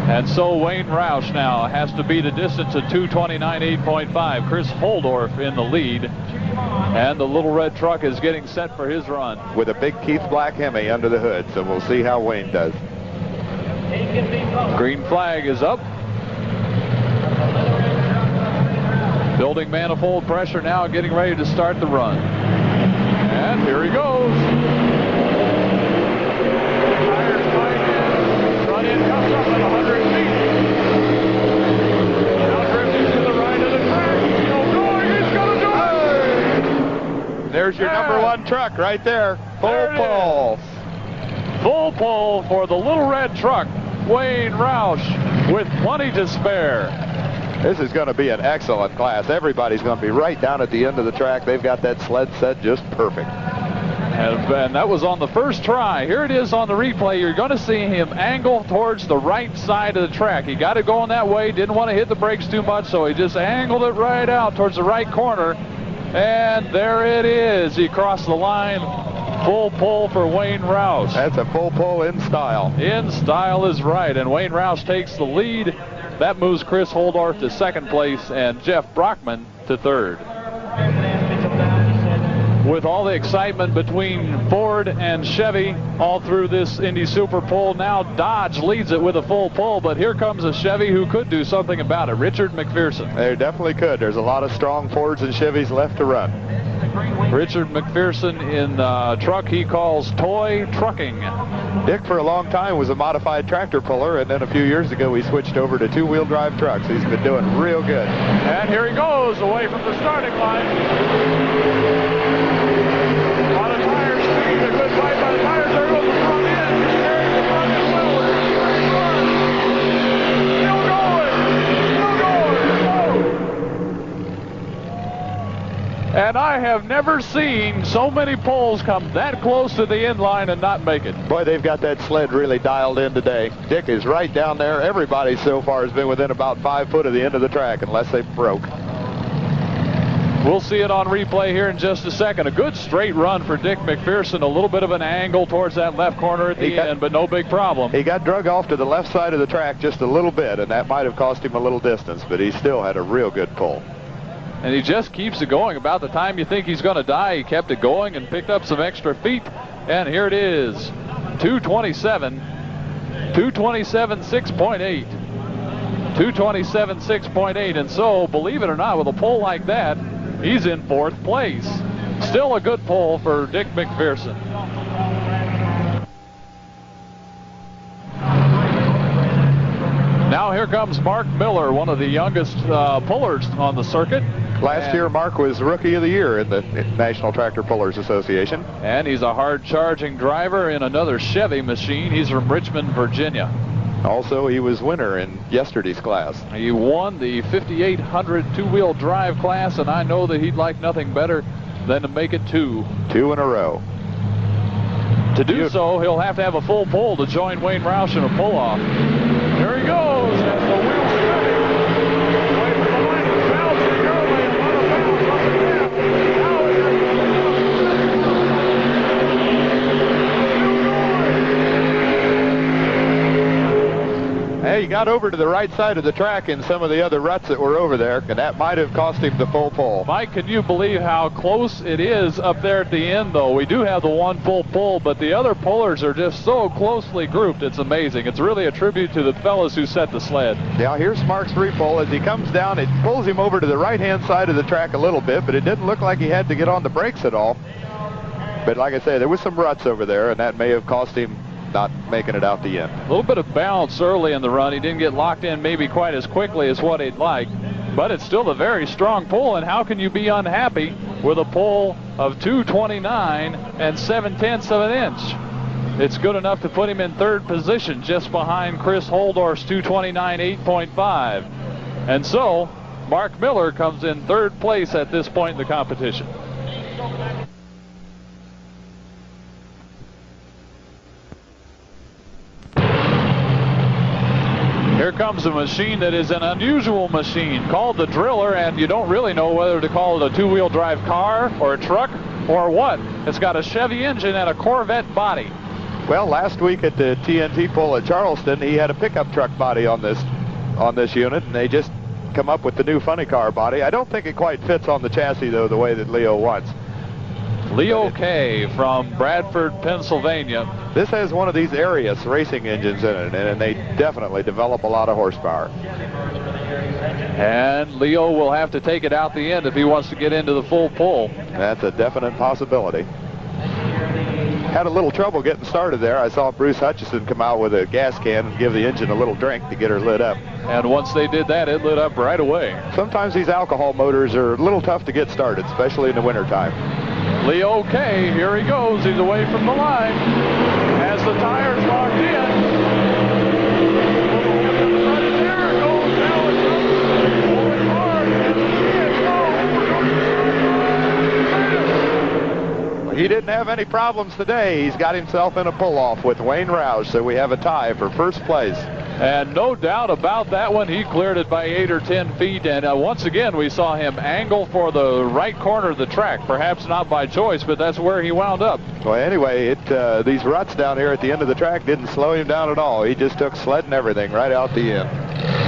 And so Wayne Roush now has to beat a distance of 229, 8.5. Chris Holdorf in the lead. And the little red truck is getting set for his run. With a big Keith Black Hemi under the hood, so we'll see how Wayne does. Green flag is up. Building manifold pressure now, getting ready to start the run. And here he goes. Tires flying in. Front end comes up at 100 feet. Now drifting to the right of the track. Still going. He's going to do it. There's your number one truck right there. Full pull. Full pull for the little red truck. Wayne Roush with plenty to spare. This is going to be an excellent class. Everybody's going to be right down at the end of the track. They've got that sled set just perfect. And that was on the first try. Here it is on the replay. You're going to see him angle towards the right side of the track. He got it going that way, didn't want to hit the brakes too much, so he just angled it right out towards the right corner. And there it is. He crossed the line. Full pull for Wayne Roush. That's a full pull in style. In style is right, and Wayne Roush takes the lead. That moves Chris Holdorf to second place and Jeff Brockman to third. With all the excitement between Ford and Chevy all through this Indy Super Pull, now Dodge leads it with a full pull, but here comes a Chevy who could do something about it. Richard McPherson. They definitely could. There's a lot of strong Fords and Chevys left to run. Richard McPherson in truck he calls toy trucking. Dick for a long time was a modified tractor puller, and then a few years ago he switched over to two-wheel drive trucks. He's been doing real good. And here he goes away from the starting line. On a tire speed, a good fight by the tires. There goes the front end. He's carrying the front end forward. Still going. And I have never seen so many poles come that close to the end line and not make it. Boy, they've got that sled really dialed in today. Dick is right down there. Everybody so far has been within about 5 foot of the end of the track unless they broke. We'll see it on replay here in just a second. A good straight run for Dick McPherson. A little bit of an angle towards that left corner at the end, but no big problem. He got drug off to the left side of the track just a little bit, and that might have cost him a little distance, but he still had a real good pull. And he just keeps it going. About the time you think he's going to die, he kept it going and picked up some extra feet. And here it is, 227, 6.8. 227.6.8. And so, believe it or not, with a pull like that, he's in fourth place. Still a good pull for Dick McPherson. Now here comes Mark Miller, one of the youngest pullers on the circuit. Last year, Mark was Rookie of the Year in the National Tractor Pullers Association. And he's a hard-charging driver in another Chevy machine. He's from Richmond, Virginia. Also, he was winner in yesterday's class. He won the 5800 two-wheel drive class, and I know that he'd like nothing better than to make it two. 2 in a row. To do so, he'll have to have a full pull to join Wayne Roush in a pull-off. There he goes, as the wheels spinning. Away from the line, he's bouncing early, a lot of bounce up and down. Now Hey, he got over to the right side of the track in some of the other ruts that were over there, and that might have cost him the full pull. Mike, can you believe how close it is up there at the end, though? We do have the one full pull, but the other pullers are just so closely grouped. It's amazing. It's really a tribute to the fellas who set the sled. Now, here's Mark's free pull. As he comes down, it pulls him over to the right-hand side of the track a little bit, but it didn't look like he had to get on the brakes at all. But like I say, there was some ruts over there, and that may have cost him not making it out the end. A little bit of bounce early in the run. He didn't get locked in maybe quite as quickly as what he'd like. But it's still a very strong pull, and how can you be unhappy with a pull of 229 and 7/10 of an inch? It's good enough to put him in third position, just behind Chris Holdorf's 229 8.5. And so Mark Miller comes in third place at this point in the competition. Here comes a machine that is an unusual machine called the Driller, and you don't really know whether to call it a two-wheel drive car or a truck or what. It's got a Chevy engine and a Corvette body. Well, last week at the TNT pull at Charleston, he had a pickup truck body on this unit, and they just come up with the new funny car body. I don't think it quite fits on the chassis, though, the way that Leo wants. Leo K from Bradford, Pennsylvania. This has one of these Arius racing engines in it, and they definitely develop a lot of horsepower. And Leo will have to take it out the end if he wants to get into the full pull. That's a definite possibility. Had a little trouble getting started there. I saw Bruce Hutchison come out with a gas can and give the engine a little drink to get her lit up. And once they did that, it lit up right away. Sometimes these alcohol motors are a little tough to get started, especially in the wintertime. Leo K, here he goes. He's away from the line. Has the tires locked in. There goes now. It's going hard. And He didn't have any problems today. He's got himself in a pull-off with Wayne Roush, so we have a tie for first place. And no doubt about that one, he cleared it by 8 or 10 feet. And once again, we saw him angle for the right corner of the track. Perhaps not by choice, but that's where he wound up. Well, anyway, these ruts down here at the end of the track didn't slow him down at all. He just took sled and everything right out the end.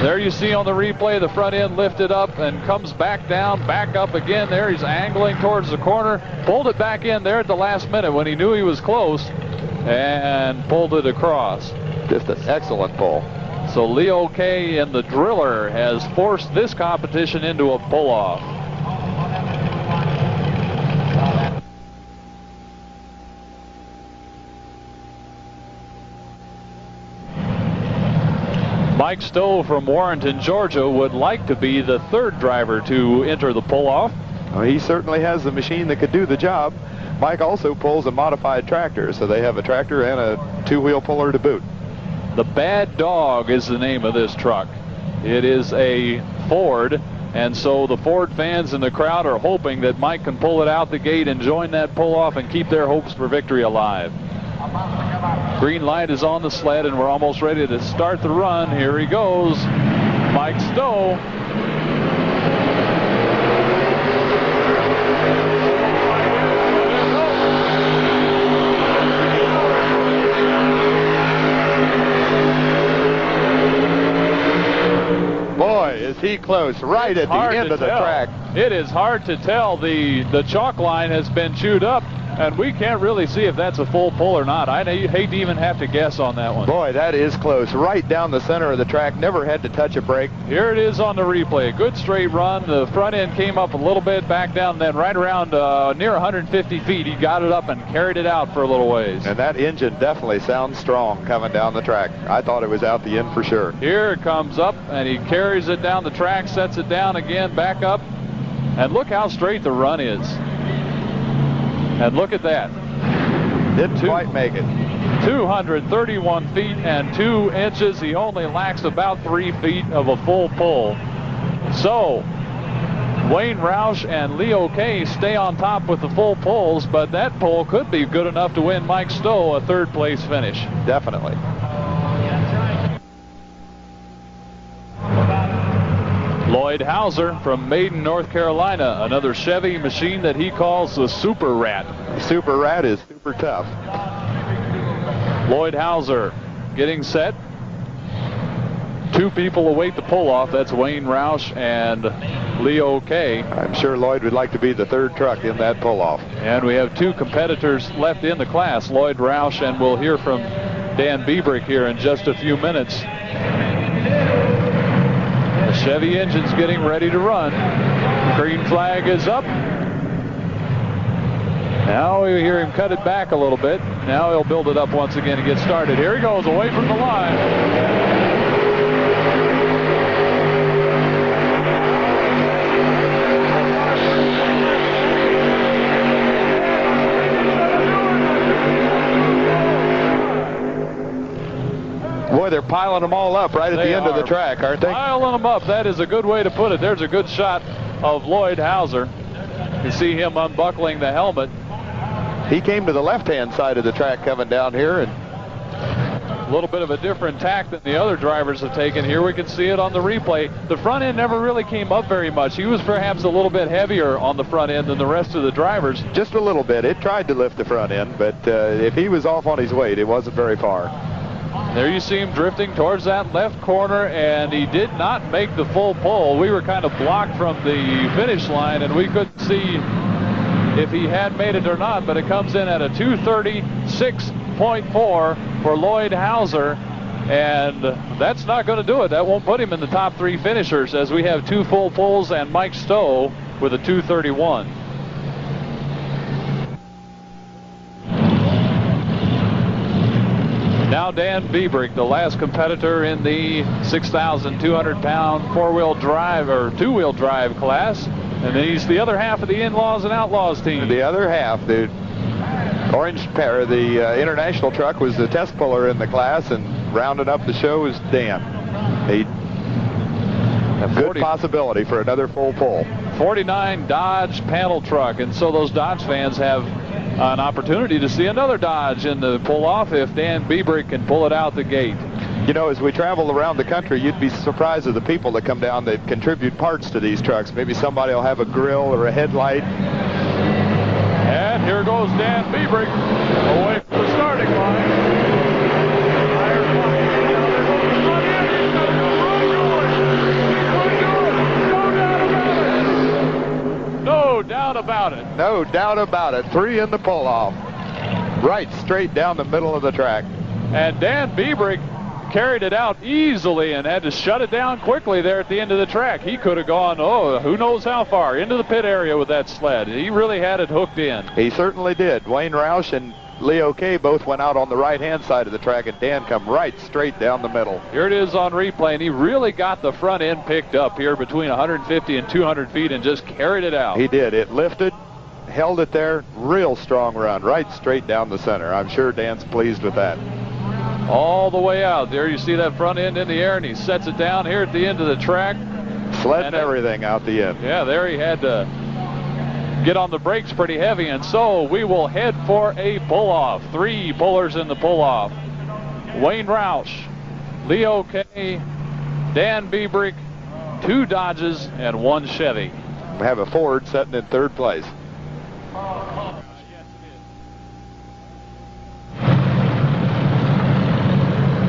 There you see on the replay, the front end lifted up and comes back down, back up again. There he's angling towards the corner. Pulled it back in there at the last minute when he knew he was close and pulled it across. Just an excellent pull. So Leo K in the Driller has forced this competition into a pull-off. Mike Stowe from Warrenton, Georgia would like to be the third driver to enter the pull-off. Well, he certainly has the machine that could do the job. Mike also pulls a modified tractor, so they have a tractor and a two-wheel puller to boot. The Bad Dog is the name of this truck. It is a Ford, and so the Ford fans in the crowd are hoping that Mike can pull it out the gate and join that pull-off and keep their hopes for victory alive. Green light is on the sled, and we're almost ready to start the run. Here he goes, Mike Stowe. Boy, is he close, right at the end of the track. It is hard to tell. The chalk line has been chewed up, and we can't really see if that's a full pull or not. I hate to even have to guess on that one. Boy, that is close, right down the center of the track. Never had to touch a brake. Here it is on the replay. Good straight run. The front end came up a little bit, back down, then right around near 150 feet. He got it up and carried it out for a little ways. And that engine definitely sounds strong coming down the track. I thought it was out the end for sure. Here it comes up, and he carries it down the track, sets it down again, back up. And look how straight the run is. And look at that. Didn't quite make it. 231 feet and 2 inches. He only lacks about 3 feet of a full pull. So Wayne Roush and Leo K stay on top with the full pulls, but that pull could be good enough to win Mike Stowe a third place finish. Definitely. Lloyd Hauser from Maiden, North Carolina, another Chevy machine that he calls the Super Rat. The Super Rat is super tough. Lloyd Hauser getting set. 2 people await the pull-off. That's Wayne Roush and Leo K. I'm sure Lloyd would like to be the third truck in that pull-off. And we have 2 competitors left in the class, Lloyd Roush, and we'll hear from Dan Biebrick here in just a few minutes. The Chevy engine's getting ready to run. Green flag is up. Now we hear him cut it back a little bit. Now he'll build it up once again to get started. Here he goes, away from the line. Boy, they're piling them all up right at the end of the track, aren't they? Piling them up. That is a good way to put it. There's a good shot of Lloyd Hauser. You see him unbuckling the helmet. He came to the left-hand side of the track coming down here, and a little bit of a different tack than the other drivers have taken here. We can see it on the replay. The front end never really came up very much. He was perhaps a little bit heavier on the front end than the rest of the drivers. Just a little bit. It tried to lift the front end, but if he was off on his weight, it wasn't very far. There you see him drifting towards that left corner, and he did not make the full pull. We were kind of blocked from the finish line, and we couldn't see if he had made it or not, but it comes in at a 2:36.4 for Lloyd Hauser, and that's not going to do it. That won't put him in the top 3 finishers, as we have 2 full pulls and Mike Stowe with a 2:31. Now Dan Biebrick, the last competitor in the 6,200-pound four-wheel drive or two-wheel drive class. And then he's the other half of the In-Laws and Outlaws team. The other half, the orange pair, the international truck was the test puller in the class, and rounding up the show was Dan. A good possibility for another full pull. 49 Dodge panel truck, and so those Dodge fans have an opportunity to see another Dodge in the pull-off if Dan Biebrick can pull it out the gate. You know, as we travel around the country, you'd be surprised at the people that come down that contribute parts to these trucks. Maybe somebody will have a grill or a headlight. And here goes Dan Biebrick away from the starting line. No doubt about it. No doubt about it. 3 in the pull-off. Right straight down the middle of the track. And Dan Biebrick carried it out easily and had to shut it down quickly there at the end of the track. He could have gone, who knows how far, into the pit area with that sled. He really had it hooked in. He certainly did. Wayne Roush and Leo Kay both went out on the right-hand side of the track, and Dan come right straight down the middle. Here it is on replay, and he really got the front end picked up here between 150 and 200 feet and just carried it out. He did. It lifted, held it there, real strong run, right straight down the center. I'm sure Dan's pleased with that. All the way out. There you see that front end in the air, and he sets it down here at the end of the track. Sled and everything out the end. Yeah, there he had to get on the brakes pretty heavy, and so we will head for a pull-off. 3 pullers in the pull-off. Wayne Roush, Leo Kay, Dan Biebrick, 2 Dodges, and 1 Chevy. We have a Ford sitting in 3rd place.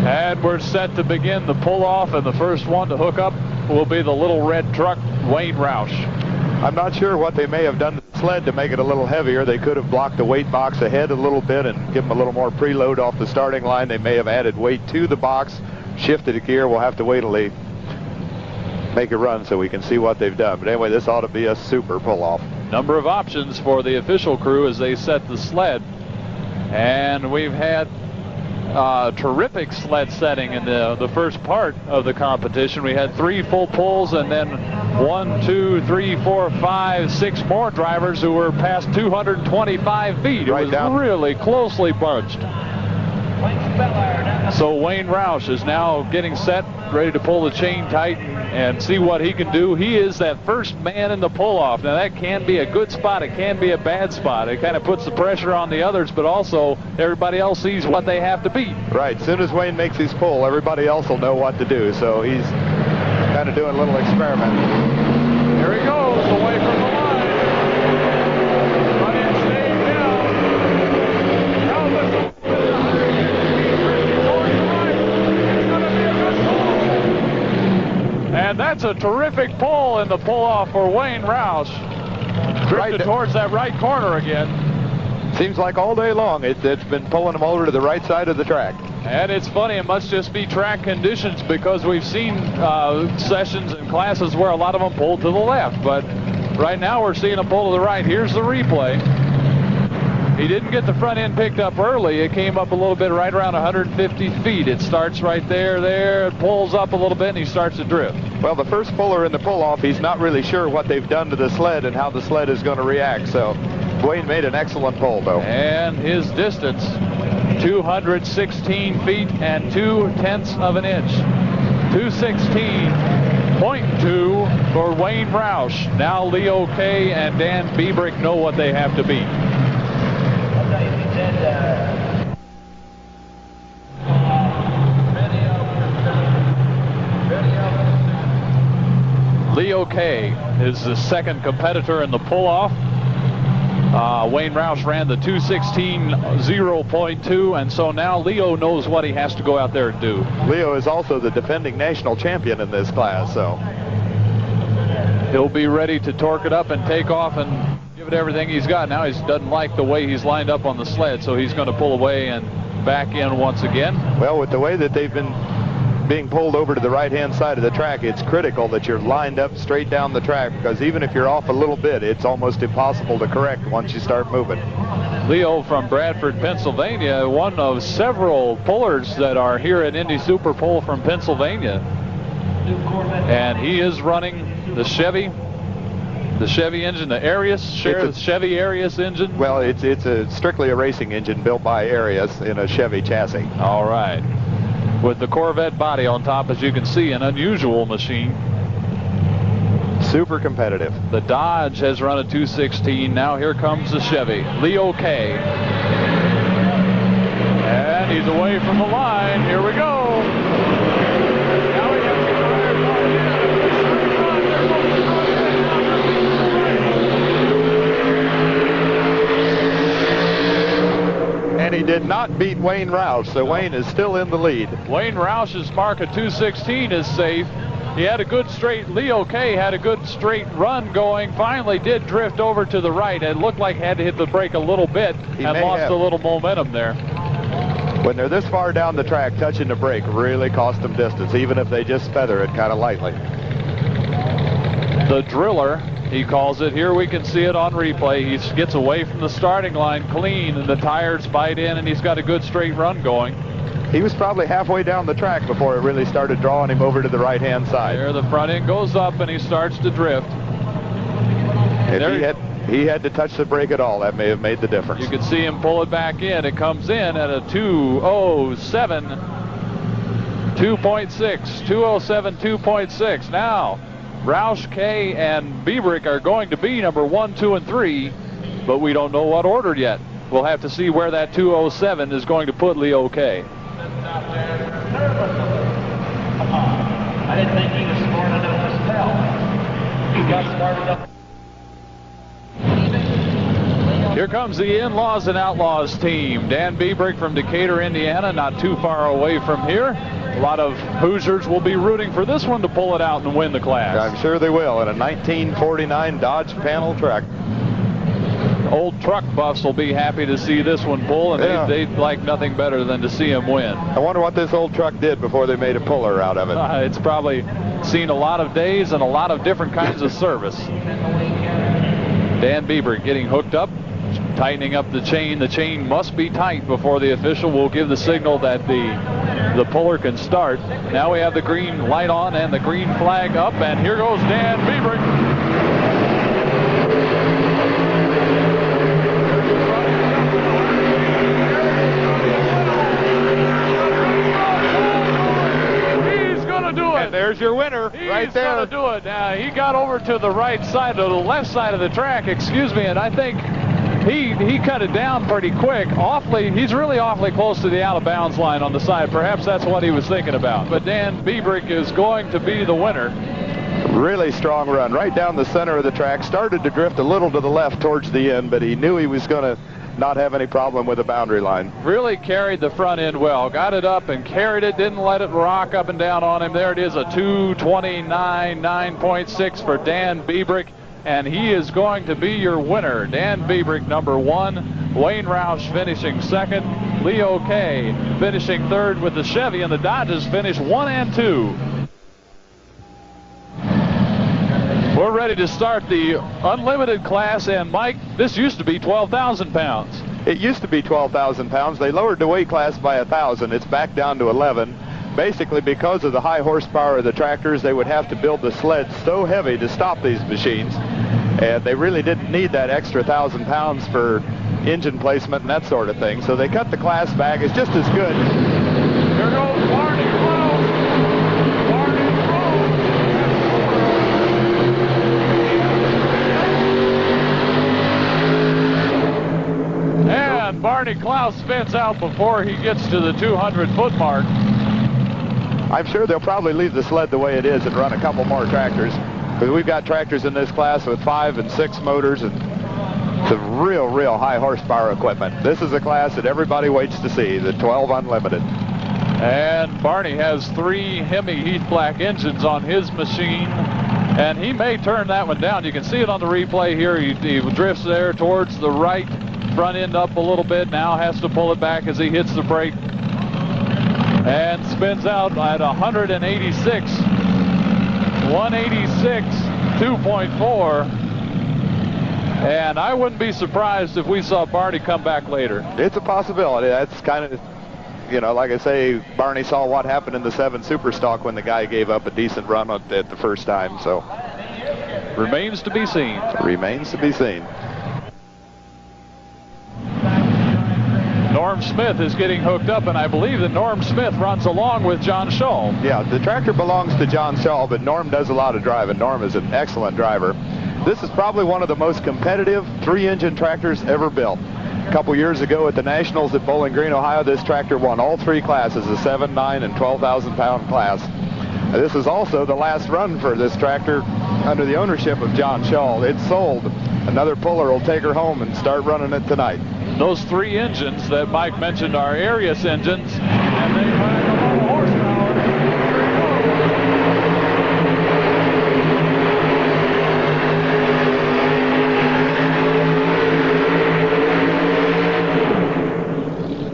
And we're set to begin the pull-off, and the first one to hook up will be the little red truck, Wayne Roush. I'm not sure what they may have done to the sled to make it a little heavier. They could have blocked the weight box ahead a little bit and give them a little more preload off the starting line. They may have added weight to the box, shifted a gear. We'll have to wait till they make a run so we can see what they've done. But anyway, this ought to be a super pull-off. Number of options for the official crew as they set the sled. And we've had terrific sled setting in the first part of the competition. We had 3 full pulls, and then 1, 2, 3, 4, 5, 6 more drivers who were past 225 feet. It was really closely bunched. So Wayne Roush is now getting set, ready to pull the chain tight and see what he can do. He is that first man in the pull-off. Now that can be a good spot, it can be a bad spot. It kind of puts the pressure on the others, but also everybody else sees what they have to beat. Right, as soon as Wayne makes his pull, everybody else will know what to do. So he's kind of doing a little experiment. Here he goes, away from the line. Front end staying down. Now listen. And that's a terrific pull in the pull-off for Wayne Roush. Drifted towards that right corner again. Seems like all day long it's been pulling them over to the right side of the track. And it's funny, it must just be track conditions, because we've seen sessions and classes where a lot of them pull to the left. But right now we're seeing them pull to the right. Here's the replay. He didn't get the front end picked up early. It came up a little bit right around 150 feet. It starts right there, it pulls up a little bit, and he starts to drift. Well, the first puller in the pull-off, he's not really sure what they've done to the sled and how the sled is going to react. So Wayne made an excellent pull, though. And his distance 216 feet and 2/10 of an inch. 216.2 for Wayne Roush. Now Leo Kay and Dan Biebrick know what they have to beat. Leo Kay is the second competitor in the pull-off. Wayne Roush ran the 216.0.2, and so now Leo knows what he has to go out there and do. Leo is also the defending national champion in this class, so he'll be ready to torque it up and take off and give it everything he's got. Now he doesn't like the way he's lined up on the sled, so he's going to pull away and back in once again. Well, with the way that they've been being pulled over to the right-hand side of the track, it's critical that you're lined up straight down the track, because even if you're off a little bit, it's almost impossible to correct once you start moving. Leo from Bradford, Pennsylvania, one of several pullers that are here at Indy Super Pull from Pennsylvania. And he is running the Chevy engine, the Arius, Chevy Arius engine. Well, it's strictly a racing engine built by Arius in a Chevy chassis. All right. With the Corvette body on top, as you can see, an unusual machine. Super competitive. The Dodge has run a 216. Now here comes the Chevy. Leo Kay. And he's away from the line. Here we go. Now he has and he did not beat Wayne Roush, so Wayne is still in the lead. Wayne Roush's mark of 216 is safe. He had a good straight, Leo Kay had a good straight run going, finally did drift over to the right. It looked like he had to hit the brake a little bit and lost a little momentum there. When they're this far down the track, touching the brake really cost them distance, even if they just feather it kind of lightly. The driller, he calls it. Here we can see it on replay. He gets away from the starting line clean, and the tires bite in, and he's got a good straight run going. He was probably halfway down the track before it really started drawing him over to the right-hand side. There, the front end goes up, and he starts to drift. If he had to touch the brake at all, that may have made the difference. You can see him pull it back in. It comes in at a 207, 2.6, 207, 2.6. Now, Roush, Kay, and Biebrick are going to be number 1, 2, and 3, but we don't know what order yet. We'll have to see where that 207 is going to put Leo Kay. I didn't think he was smart enough to spell. He got started up. Here comes the In-Laws and Outlaws team. Dan Biebrick from Decatur, Indiana, not too far away from here. A lot of Hoosiers will be rooting for this one to pull it out and win the class. I'm sure they will, in a 1949 Dodge panel truck. Old truck buffs will be happy to see this one pull, and they'd like nothing better than to see him win. I wonder what this old truck did before they made a puller out of it. It's probably seen a lot of days and a lot of different kinds of service. Dan Biebrick getting hooked up, tightening up the chain. The chain must be tight before the official will give the signal that the puller can start. Now we have the green light on and the green flag up, and here goes Dan Biebrick. And there's your winner right there. He's going to do it. Now, he got over to the right side, to the left side of the track, excuse me, and I think he cut it down pretty quick. He's really awfully close to the out of bounds line on the side. Perhaps that's what he was thinking about. But Dan Biebrick is going to be the winner. Really strong run right down the center of the track. Started to drift a little to the left towards the end, but he knew he was going to not have any problem with the boundary line. Really carried the front end well. Got it up and carried it, didn't let it rock up and down on him. There it is, a 229, 9.6 for Dan Biebrick, and he is going to be your winner. Dan Biebrick, number 1. Wayne Roush finishing 2nd. Leo Kay finishing 3rd with the Chevy, and the Dodges finish 1 and 2. We're ready to start the unlimited class, and Mike, this used to be 12,000 pounds. It used to be 12,000 pounds. They lowered the weight class by 1,000. It's back down to 11. Basically, because of the high horsepower of the tractors, they would have to build the sleds so heavy to stop these machines, and they really didn't need that extra 1,000 pounds for engine placement and that sort of thing. So they cut the class back. It's just as good. Here goes Barney Close. Barney Close. And Barney Klaus spins out before he gets to the 200-foot mark. I'm sure they'll probably leave the sled the way it is and run a couple more tractors, because we've got tractors in this class with 5 and 6 motors and some real high horsepower equipment. This is a class that everybody waits to see, the 12 Unlimited. And Barney has 3 Hemi Heath Black engines on his machine, and he may turn that one down. You can see it on the replay here. He drifts there towards the right, front end up a little bit, now has to pull it back as he hits the brake, and spins out at 186, 2.4. And I wouldn't be surprised if we saw Barney come back later. It's a possibility. That's kind of, you know, like I say, Barney saw what happened in the 7 Super Stock when the guy gave up a decent run at the first time. So remains to be seen. Remains to be seen. Norm Smith is getting hooked up, and I believe that Norm Smith runs along with John Shull. Yeah, the tractor belongs to John Shull, but Norm does a lot of driving. Norm is an excellent driver. This is probably one of the most competitive 3-engine tractors ever built. A couple years ago at the Nationals at Bowling Green, Ohio, this tractor won all 3 classes, the 7, 9, and 12,000-pound class. This is also the last run for this tractor under the ownership of John Shull. It's sold. Another puller will take her home and start running it tonight. Those 3 engines that Mike mentioned are Arius engines, and they run a low horsepower.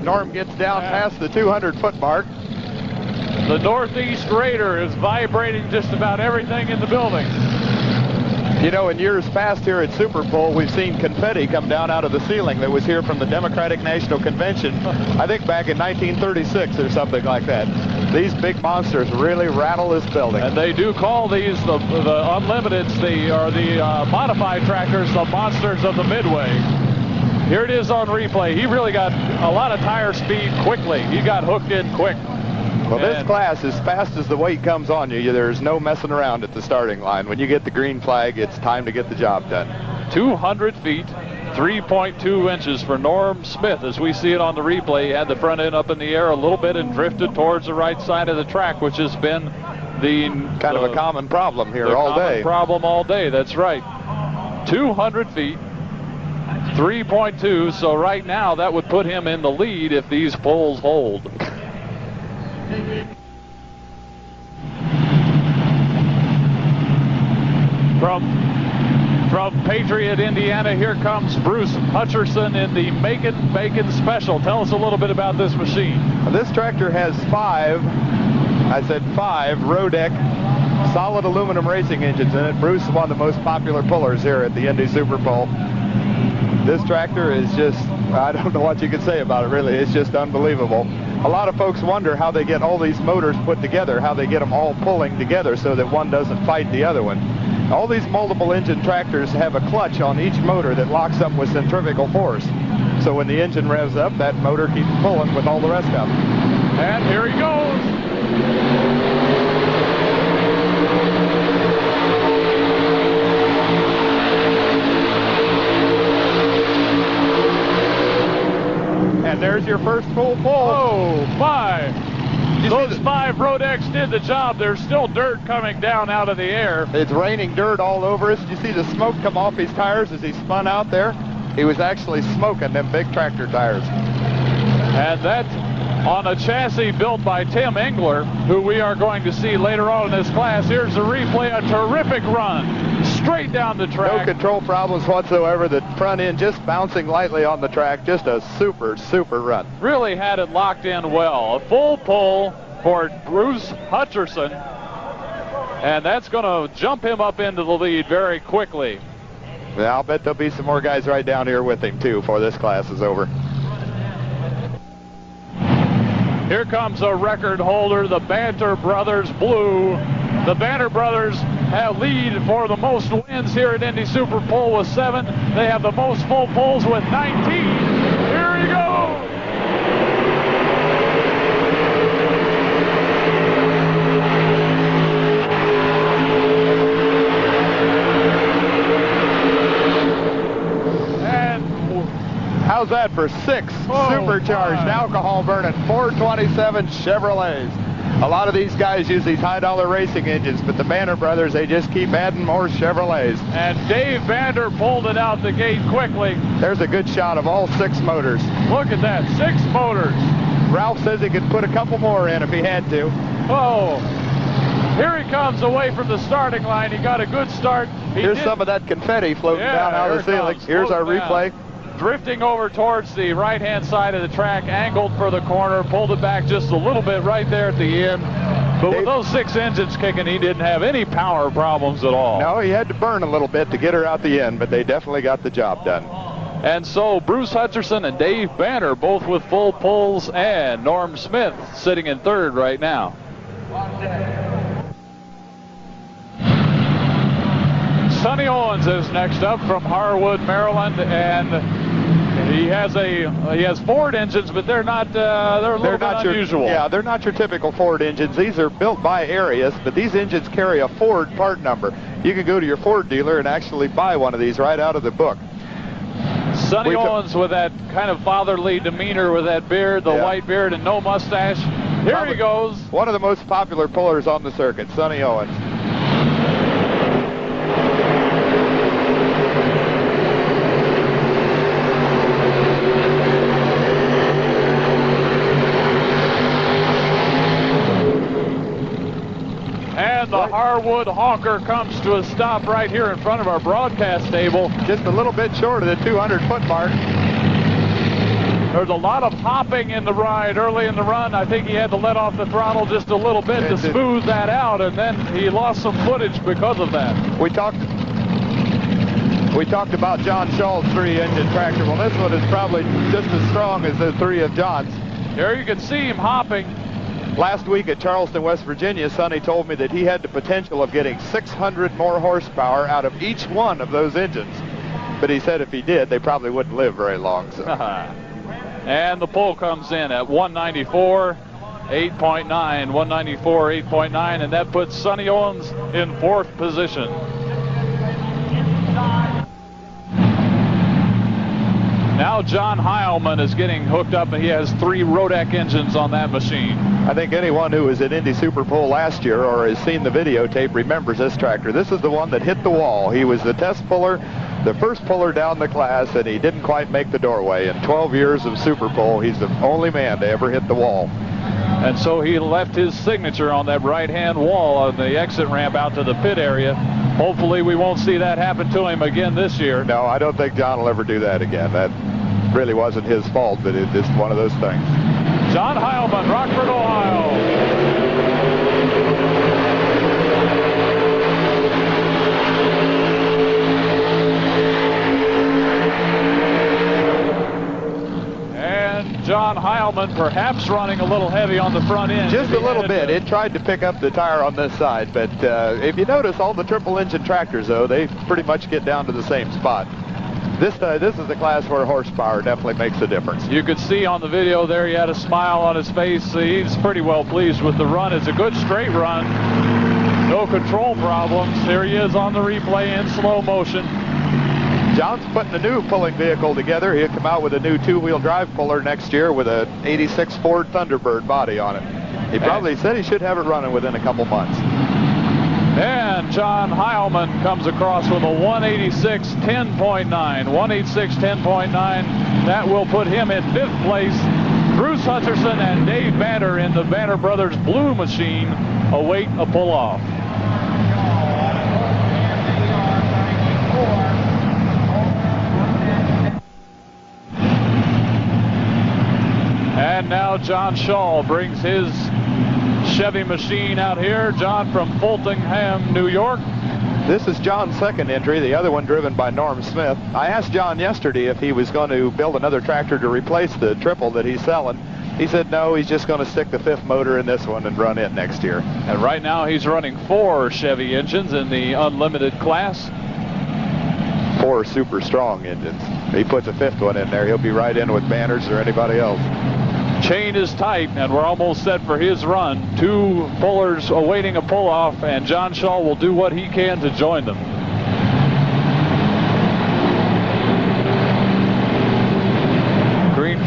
Norm gets down past the 200-foot mark. The Northeast Raider is vibrating just about everything in the building. You know, in years past here at Super Bowl, we've seen confetti come down out of the ceiling that was here from the Democratic National Convention, I think back in 1936 or something like that. These big monsters really rattle this building. And they do call these the Unlimiteds, the modified tractors, the monsters of the Midway. Here it is on replay. He really got a lot of tire speed quickly. He got hooked in quick. Well, this class, as fast as the weight comes on you, there's no messing around at the starting line. When you get the green flag, it's time to get the job done. 200 feet, 3.2 inches for Norm Smith. As we see it on the replay, he had the front end up in the air a little bit and drifted towards the right side of the track, which has been the kind of a common problem here all day. Problem all day, that's right. 200 feet, 3.2, so right now that would put him in the lead if these poles hold. From Patriot, Indiana, here comes Bruce Hutcherson in the Macon Bacon Special. Tell us a little bit about this machine. This tractor has 5 Rodec solid aluminum racing engines in it. Bruce is one of the most popular pullers here at the Indy Super Bowl. This tractor is just, I don't know what you can say about it, really. It's just unbelievable. A lot of folks wonder how they get all these motors put together, how they get them all pulling together so that one doesn't fight the other one. All these multiple engine tractors have a clutch on each motor that locks up with centrifugal force. So when the engine revs up, that motor keeps pulling with all the rest of them. And here he goes. And there's your first full pull. Oh, my. Those 5 Rodex did the job. There's still dirt coming down out of the air. It's raining dirt all over us. You see the smoke come off his tires as he spun out there? He was actually smoking them big tractor tires. And that's on a chassis built by Tim Engler, who we are going to see later on in this class. Here's a replay, a terrific run, straight down the track. No control problems whatsoever. The front end just bouncing lightly on the track. Just a super run. Really had it locked in well. A full pull for Bruce Hutcherson, and that's going to jump him up into the lead very quickly. Yeah, I'll bet there'll be some more guys right down here with him, too, before this class is over. Here comes a record holder, the Banter Brothers Blue. The Banter Brothers have lead for the most wins here at Indy Super Bowl with 7. They have the most full pulls with 19. for 6 supercharged alcohol-burning 427 Chevrolets. A lot of these guys use these high-dollar racing engines, but the Banner brothers, they just keep adding more Chevrolets. And Dave Banner pulled it out the gate quickly. There's a good shot of all 6 motors. Look at that, 6 motors. Ralph says he could put a couple more in if he had to. Oh, here he comes away from the starting line. He got a good start. Here's some of that confetti floating down out of the ceiling. Here's our replay. Drifting over towards the right-hand side of the track, angled for the corner, pulled it back just a little bit right there at the end. But with those 6 engines kicking, he didn't have any power problems at all. No, he had to burn a little bit to get her out the end, but they definitely got the job done. And so Bruce Hutcherson and Dave Banner both with full pulls, and Norm Smith sitting in third right now. Sonny Owens is next up from Harwood, Maryland, and he has Ford engines, but they're not they're a little bit unusual. Yeah, they're not your typical Ford engines. These are built by Arius, but these engines carry a Ford part number. You can go to your Ford dealer and actually buy one of these right out of the book. Sonny Owens with that kind of fatherly demeanor, with that beard, the white beard, and no mustache. Here he goes. One of the most popular pullers on the circuit, Sonny Owens. And the Harwood Honker comes to a stop right here in front of our broadcast table. Just a little bit short of the 200-foot mark. There's a lot of hopping in the ride early in the run. I think he had to let off the throttle just a little bit to smooth that out, and then he lost some footage because of that. We talked about John Shaw's 3-engine tractor. Well, this one is probably just as strong as the 3 of John's. Here you can see him hopping. Last week at Charleston, West Virginia, Sonny told me that he had the potential of getting 600 more horsepower out of each one of those engines. But he said if he did, they probably wouldn't live very long. So. And the pull comes in at 194, 8.9, 194, 8.9, and that puts Sonny Owens in 4th position. Now John Heilman is getting hooked up, and he has 3 Rodak engines on that machine. I think anyone who was at Indy Super Bowl last year or has seen the videotape remembers this tractor. This is the one that hit the wall. He was the test puller, the first puller down the class, and he didn't quite make the doorway. In 12 years of Super Bowl, he's the only man to ever hit the wall. And so he left his signature on that right-hand wall on the exit ramp out to the pit area. Hopefully we won't see that happen to him again this year. No, I don't think John will ever do that again. That really wasn't his fault, but it's just one of those things. John Heilman, Rockford, Ohio. And John Heilman perhaps running a little heavy on the front end. Just a little bit. It tried to pick up the tire on this side, but if you notice, all the triple engine tractors, though, they pretty much get down to the same spot. This is the class where horsepower definitely makes a difference. You could see on the video there he had a smile on his face. He's pretty well pleased with the run. It's a good straight run. No control problems. Here he is on the replay in slow motion. John's putting a new pulling vehicle together. He'll come out with a new 2-wheel drive puller next year with a 86 Ford Thunderbird body on it. He probably said he should have it running within a couple months. And John Heilman comes across with a 186 10.9. 186 10.9. That will put him in 5th place. Bruce Hutcherson and Dave Banner in the Banner Brothers Blue Machine await a pull-off. And now John Shaw brings his Chevy machine out here. John from Fultingham, New York. This is John's 2nd entry, the other one driven by Norm Smith. I asked John yesterday if he was going to build another tractor to replace the triple that he's selling. He said no, he's just going to stick the 5th motor in this one and run it next year. And right now he's running 4 Chevy engines in the unlimited class. 4 super strong engines. He puts a 5th one in there, he'll be right in with Banners or anybody else. Chain is tight, and we're almost set for his run. 2 pullers awaiting a pull-off, and John Shaw will do what he can to join them.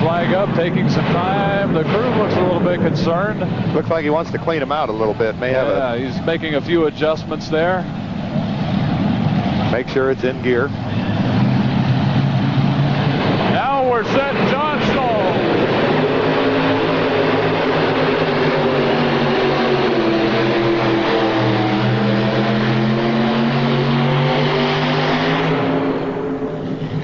flag up, taking some time. The crew looks a little bit concerned. Looks like he wants to clean him out a little bit. He's making a few adjustments there. Make sure it's in gear. Now we're set. John Stoll.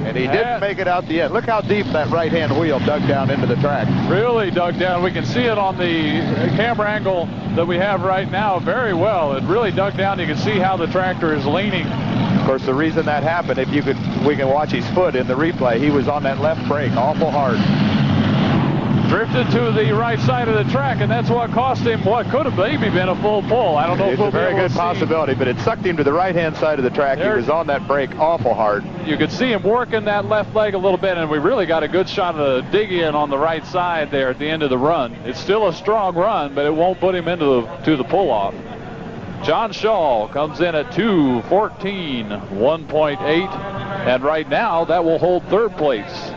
And he didn't make it out the end. Look how deep that right-hand wheel dug down into the track. Really dug down. We can see it on the camera angle that we have right now very well. It really dug down. You can see how the tractor is leaning. Of course, the reason that happened, we can watch his foot in the replay. He was on that left brake awful hard. Drifted to the right side of the track, and that's what cost him what could have maybe been a full pull. I don't know if we'll be able to see. It's a very good possibility, but it sucked him to the right-hand side of the track. He was on that brake awful hard. You could see him working that left leg a little bit, and we really got a good shot of the dig in on the right side there at the end of the run. It's still a strong run, but it won't put him into the pull-off. John Shaw comes in at 2:14, 1.8, and right now that will hold third place.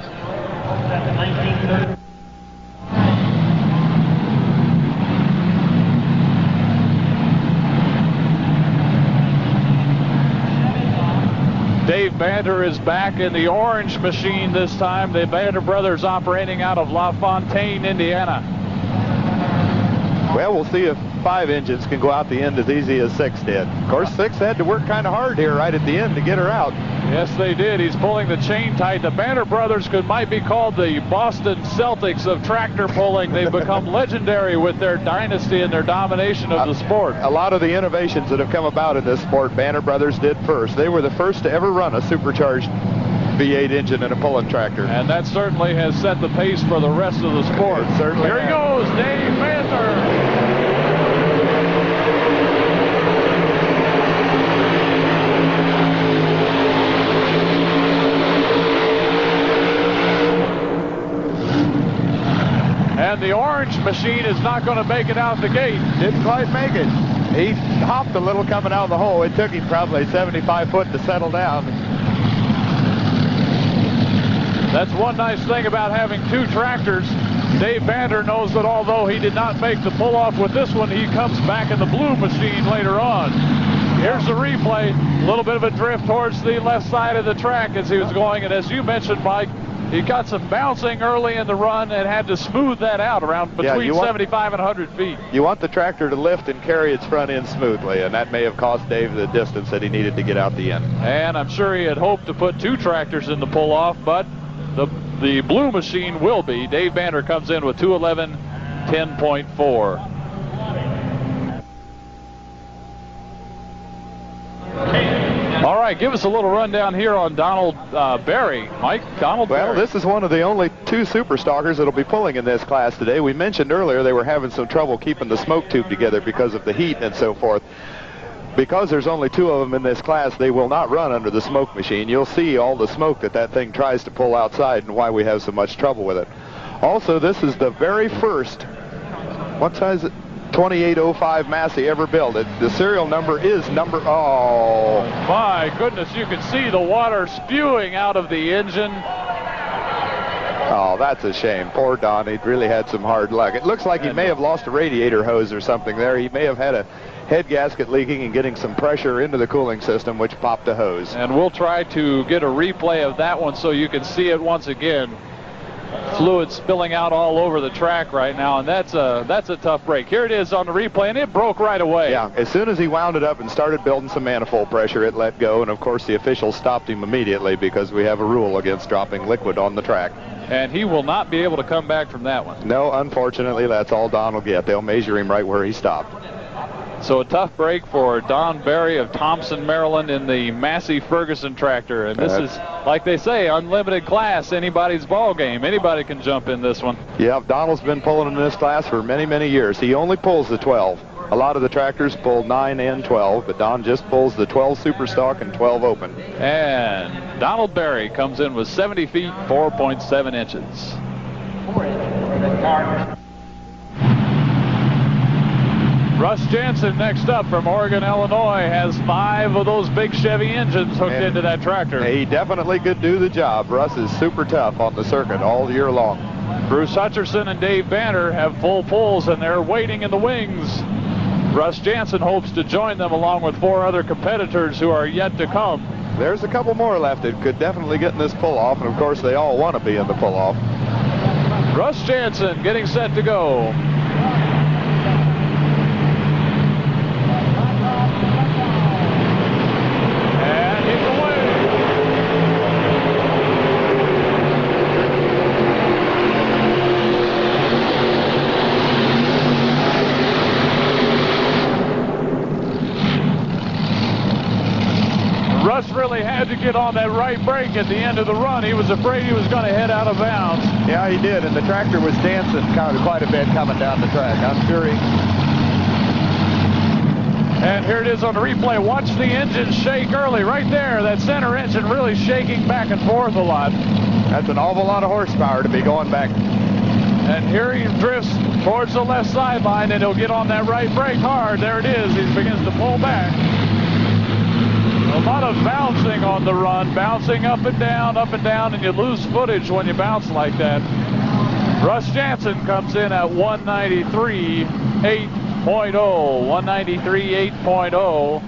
Dave Banter is back in the orange machine this time. The Banter brothers operating out of LaFontaine, Indiana. Well, we'll see if 5 engines can go out the end as easy as 6 did. Of course, 6 had to work kind of hard here right at the end to get her out. Yes, they did. He's pulling the chain tight. The Banter brothers might be called the Boston Celtics of tractor pulling. They've become legendary with their dynasty and their domination of the sport. A lot of the innovations that have come about in this sport, Banter brothers did first. They were the first to ever run a supercharged V8 engine in a pulling tractor. And that certainly has set the pace for the rest of the sport. Here he goes, Dave Banter. And the orange machine is not going to make it out the gate. Didn't quite make it. He hopped a little coming out of the hole. It took him probably 75 foot to settle down. That's one nice thing about having 2 tractors. Dave Banter knows that although he did not make the pull-off with this one, he comes back in the blue machine later on. Here's the replay. A little bit of a drift towards the left side of the track as he was going. And as you mentioned, Mike, he got some bouncing early in the run and had to smooth that out around between 75 and 100 feet. You want the tractor to lift and carry its front end smoothly, and that may have cost Dave the distance that he needed to get out the end. And I'm sure he had hoped to put 2 tractors in the pull-off, but the blue machine will be. Dave Banter comes in with 2:11, 10.4. All right, give us a little rundown here on Donald Berry. Mike, Donald Berry. Well, this is one of the only 2 super stalkers that'll be pulling in this class today. We mentioned earlier they were having some trouble keeping the smoke tube together because of the heat and so forth. Because there's only 2 of them in this class, they will not run under the smoke machine. You'll see all the smoke that thing tries to pull outside and why we have so much trouble with it. Also, this is the very first, what size? 2805 Massey ever built. The serial number is oh. My goodness, you can see the water spewing out of the engine. Oh, that's a shame. Poor Don. He really had some hard luck. It looks like he may have lost a radiator hose or something there. He may have had a head gasket leaking and getting some pressure into the cooling system, which popped a hose. And we'll try to get a replay of that one so you can see it once again. Fluid spilling out all over the track right now, and that's a tough break. Here it is on the replay, and it broke right away. Yeah, as soon as he wound it up and started building some manifold pressure, it let go, and of course the officials stopped him immediately because we have a rule against dropping liquid on the track. And he will not be able to come back from that one. No, unfortunately, that's all Don will get. They'll measure him right where he stopped. So a tough break for Don Berry of Thompson, Maryland in the Massey Ferguson tractor. And this is, like they say, unlimited class, anybody's ball game. Anybody can jump in this one. Yeah, Donald's been pulling in this class for many, many years. He only pulls the 12. A lot of the tractors pull 9 and 12, but Don just pulls the 12 super stock and 12 open. And Donald Berry comes in with 70 feet, 4.7 inches. Russ Jansen next up from Oregon, Illinois, has 5 of those big Chevy engines hooked into that tractor. He definitely could do the job. Russ is super tough on the circuit all year long. Bruce Hutcherson and Dave Banner have full pulls, and they're waiting in the wings. Russ Jansen hopes to join them along with 4 other competitors who are yet to come. There's a couple more left that could definitely get in this pull-off, and of course they all want to be in the pull-off. Russ Jansen getting set to go. And he's away. Russ really had to get on that right brake at the end of the run. He was afraid he was going to head out of bounds. Yeah, he did, and the tractor was dancing quite a bit coming down the track. I'm sure he... And here it is on the replay. Watch the engine shake early. Right there, that center engine really shaking back and forth a lot. That's an awful lot of horsepower to be going back. And here he drifts towards the left sideline, and he'll get on that right brake hard. There it is. He begins to pull back. A lot of bouncing on the run, bouncing up and down, and you lose footage when you bounce like that. Russ Jansen comes in at 193.8.0. 193.8.0.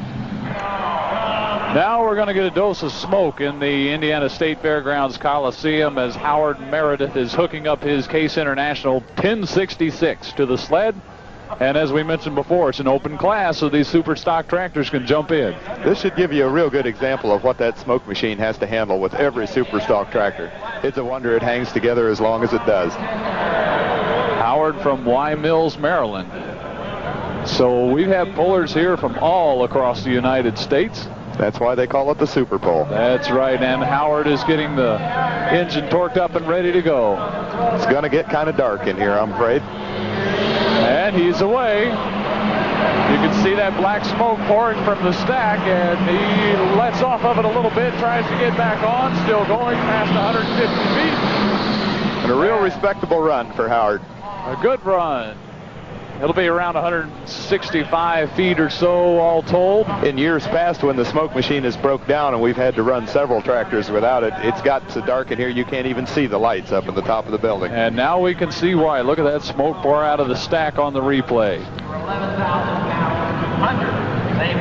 Now we're going to get a dose of smoke in the Indiana State Fairgrounds Coliseum as Howard Meredith is hooking up his Case International 1066 to the sled. And as we mentioned before, it's an open class, so these super stock tractors can jump in. This should give you a real good example of what that smoke machine has to handle with every super stock tractor. It's a wonder it hangs together as long as it does. Howard from Y Mills, Maryland. So we've had pullers here from all across the United States. That's why they call it the Super Pull. That's right, and Howard is getting the engine torqued up and ready to go. It's going to get kind of dark in here, I'm afraid. And he's away. You can see that black smoke pouring from the stack, and he lets off of it a little bit, tries to get back on, still going past 150 feet. And a real respectable run for Howard. A good run. It'll be around 165 feet or so all told. In years past, when the smoke machine has broke down and we've had to run several tractors without it, it's got so dark in here you can't even see the lights up at the top of the building. And now we can see why. Look at that smoke pour out of the stack on the replay.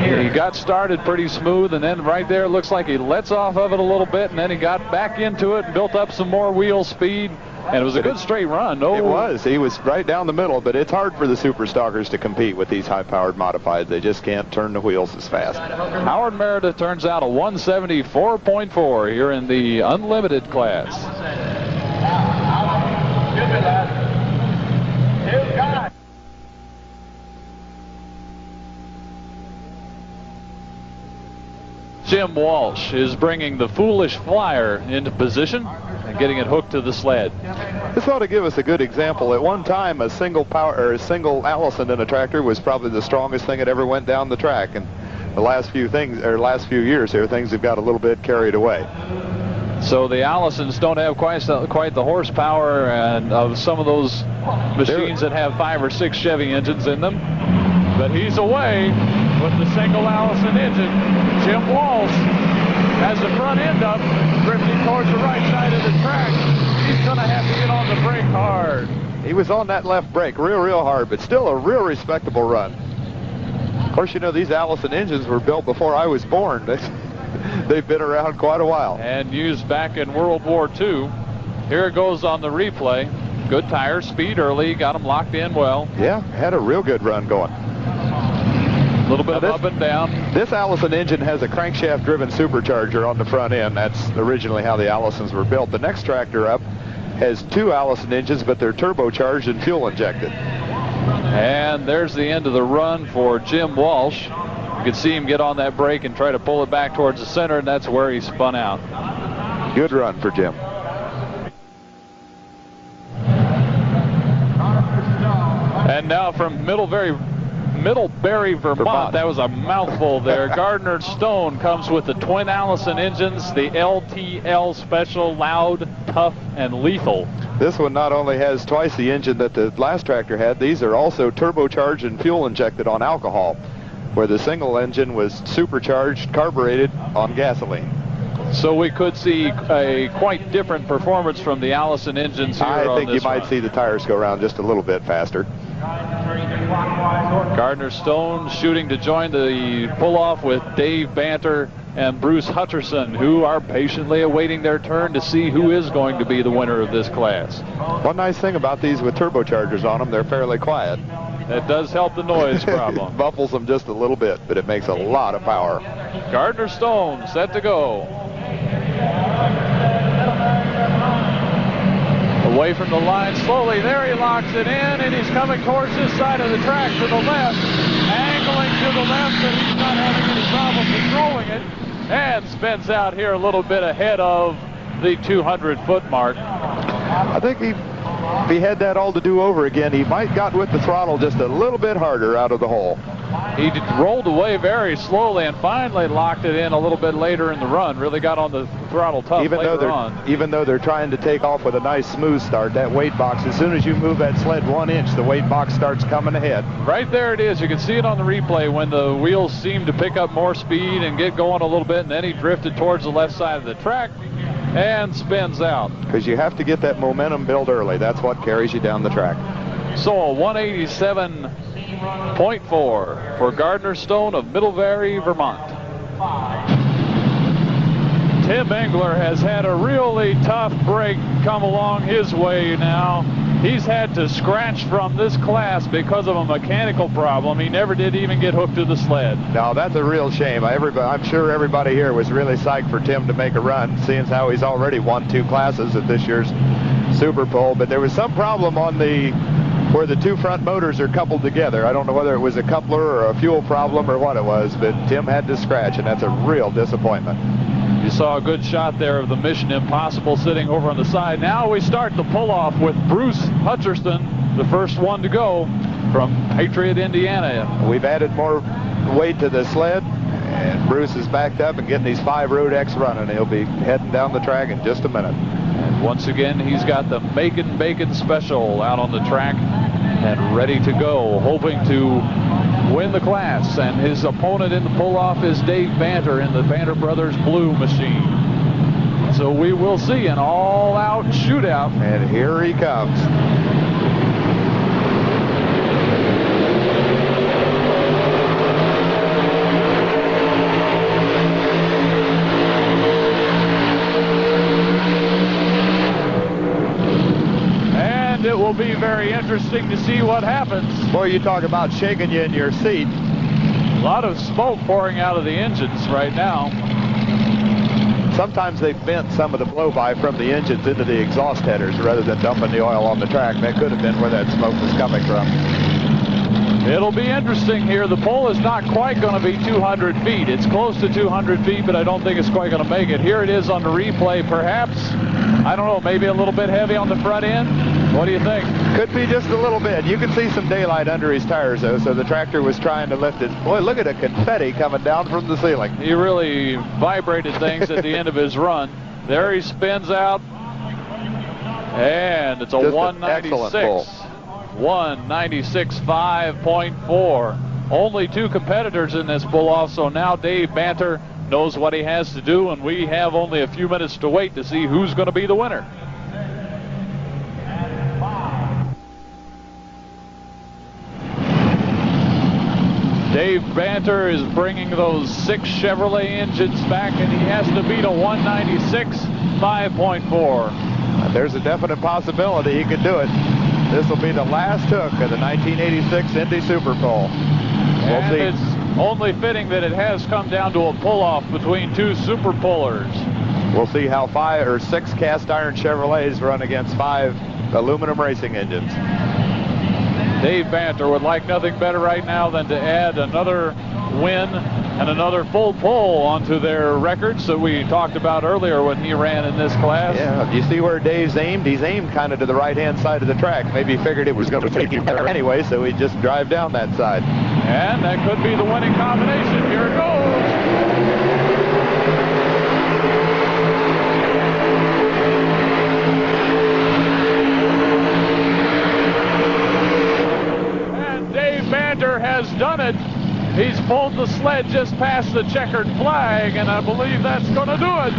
He got started pretty smooth, and then right there it looks like he lets off of it a little bit, and then he got back into it and built up some more wheel speed. And it was a good straight run. It was. He was right down the middle, but it's hard for the super stalkers to compete with these high-powered modifieds. They just can't turn the wheels as fast. Howard Meredith turns out a 174.4 here in the unlimited class. Jim Walsh is bringing the Foolish Flyer into position and getting it hooked to the sled. This ought to give us a good example. At one time, a single Allison in a tractor was probably the strongest thing that ever went down the track. And the last few years here, things have got a little bit carried away. So the Allisons don't have quite the horsepower and of some of those machines that have 5 or 6 Chevy engines in them. But he's away with the single Allison engine. Jim Walsh has the front end up, drifting towards the right side of the track. He's going to have to get on the brake hard. He was on that left brake real hard, but still a real respectable run. Of course, you know, these Allison engines were built before I was born. They've been around quite a while. And used back in World War II. Here it goes on the replay. Good tire, speed early, got them locked in well. Yeah, had a real good run going. A little bit of up and down. This Allison engine has a crankshaft-driven supercharger on the front end. That's originally how the Allisons were built. The next tractor up has 2 Allison engines, but they're turbocharged and fuel injected. And there's the end of the run for Jim Walsh. You can see him get on that brake and try to pull it back towards the center, and that's where he spun out. Good run for Jim. And now from Middlebury, Vermont. That was a mouthful there. Gardner Stone comes with the twin Allison engines, the LTL Special, loud, tough, and lethal. This one not only has twice the engine that the last tractor had, these are also turbocharged and fuel injected on alcohol, where the single engine was supercharged, carbureted on gasoline. So we could see a quite different performance from the Allison engines here. I think you might run. see the tires go around just a little bit faster. Gardner Stone shooting to join the pull-off with Dave Banter and Bruce Hutcherson, who are patiently awaiting their turn to see who is going to be the winner of this class. One nice thing about these with turbochargers on them, they're fairly quiet. That does help the noise problem. It muffles them just a little bit, but it makes a lot of power. Gardner Stone set to go. Away from the line slowly. There he locks it in, and he's coming towards this side of the track to the left. Angling to the left, and he's not having any problem controlling it. And spins out here a little bit ahead of the 200-foot mark. I think if he had that all to do over again, he might got with the throttle just a little bit harder out of the hole. He rolled away very slowly and finally locked it in a little bit later in the run. Really got on the throttle tough Even though they're trying to take off with a nice smooth start, that weight box, as soon as you move that sled 1 inch, the weight box starts coming ahead. Right there it is. You can see it on the replay when the wheels seem to pick up more speed and get going a little bit, and then he drifted towards the left side of the track and spins out. Because you have to get that momentum built early. That's what carries you down the track. So a 187.4 for Gardner Stone of Middlebury, Vermont. Tim Engler has had a really tough break come along his way now. He's had to scratch from this class because of a mechanical problem. He never did even get hooked to the sled. Now, that's a real shame. I'm sure everybody here was really psyched for Tim to make a run, seeing how he's already won 2 classes at this year's Super Bowl. But there was some problem on where the 2 front motors are coupled together. I don't know whether it was a coupler or a fuel problem or what it was, but Tim had to scratch, and that's a real disappointment. You saw a good shot there of the Mission Impossible sitting over on the side. Now we start the pull-off with Bruce Hutcherson, the first one to go from Patriot, Indiana. We've added more weight to the sled, and Bruce is backed up and getting these 5 Road X running. He'll be heading down the track in just a minute. And once again, he's got the Macon Bacon Special out on the track and ready to go, hoping to win the class. And his opponent in the pull-off is Dave Banter in the Banter Brothers Blue Machine. So we will see an all-out shootout. And here he comes. It will be very interesting to see what happens. Boy, you talk about shaking you in your seat. A lot of smoke pouring out of the engines right now. Sometimes they've bent some of the blow-by from the engines into the exhaust headers rather than dumping the oil on the track. That could have been where that smoke was coming from. It'll be interesting here. The pole is not quite going to be 200 feet. It's close to 200 feet, but I don't think it's quite going to make it. Here it is on the replay, perhaps. I don't know, maybe a little bit heavy on the front end. What do you think? Could be just a little bit. You can see some daylight under his tires, though, so the tractor was trying to lift it. Boy, look at the confetti coming down from the ceiling. He really vibrated things at the end of his run. There he spins out, and it's a Just 196. 196.5.4. Only 2 competitors in this pull-off, so now Dave Banter knows what he has to do, and we have only a few minutes to wait to see who's going to be the winner. Dave Banter is bringing those 6 Chevrolet engines back, and he has to beat a 196.5.4. There's a definite possibility he could do it. This will be the last hook of the 1986 Indy Super Bowl. We'll see. It's only fitting that it has come down to a pull-off between 2 super pullers. We'll see how 5 or 6 cast iron Chevrolets run against 5 aluminum racing engines. Dave Banter would like nothing better right now than to add another win and another full pole onto their records that we talked about earlier when he ran in this class. Yeah, you see where Dave's aimed? He's aimed kind of to the right-hand side of the track. Maybe he figured it was going to take him better anyway, so he'd just drive down that side. And that could be the winning combination. Here it goes. And Dave Banter has done it. He's pulled the sled just past the checkered flag, and I believe that's going to do it.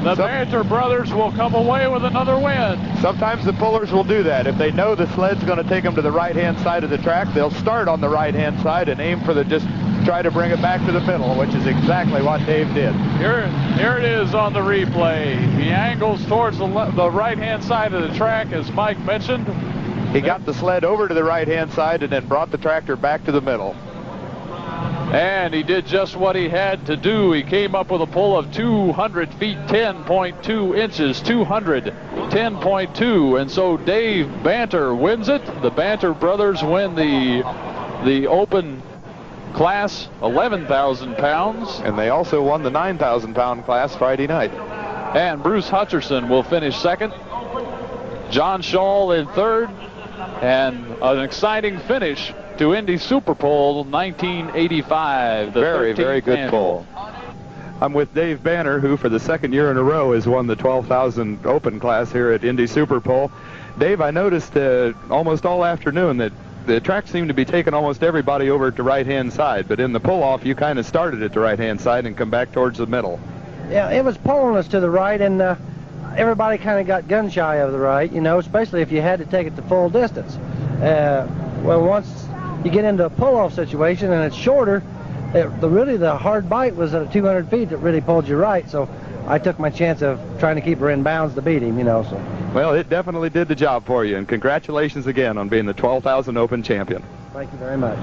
The Banter brothers will come away with another win. Sometimes the pullers will do that. If they know the sled's going to take them to the right-hand side of the track, they'll start on the right-hand side and aim for just try to bring it back to the middle, which is exactly what Dave did. Here it is on the replay. He angles towards the right-hand side of the track, as Mike mentioned. He got the sled over to the right-hand side and then brought the tractor back to the middle. And he did just what he had to do. He came up with a pull of 200 feet, 10.2 inches, 210.2. And so Dave Banter wins it. The Banter brothers win the open class, 11,000 pounds. And they also won the 9,000 pound class Friday night. And Bruce Hutcherson will finish second. John Shaw in third. And an exciting finish to Indy Super Bowl 1985. The very, very good annual. pull. I'm with Dave Banner, who for the second year in a row has won the 12,000 open class here at Indy Super Bowl. Dave, I noticed almost all afternoon that the track seemed to be taking almost everybody over to the right-hand side, but in the pull-off, you kind of started at the right-hand side and come back towards the middle. Yeah, it was pulling us to the right, and everybody kind of got gun-shy of the right, you know, especially if you had to take it the full distance. Well, once you get into a pull-off situation and it's shorter, really the hard bite was at 200 feet that really pulled you right, so I took my chance of trying to keep her in bounds to beat him, you know. So. Well, it definitely did the job for you, and congratulations again on being the 12,000 Open champion. Thank you very much.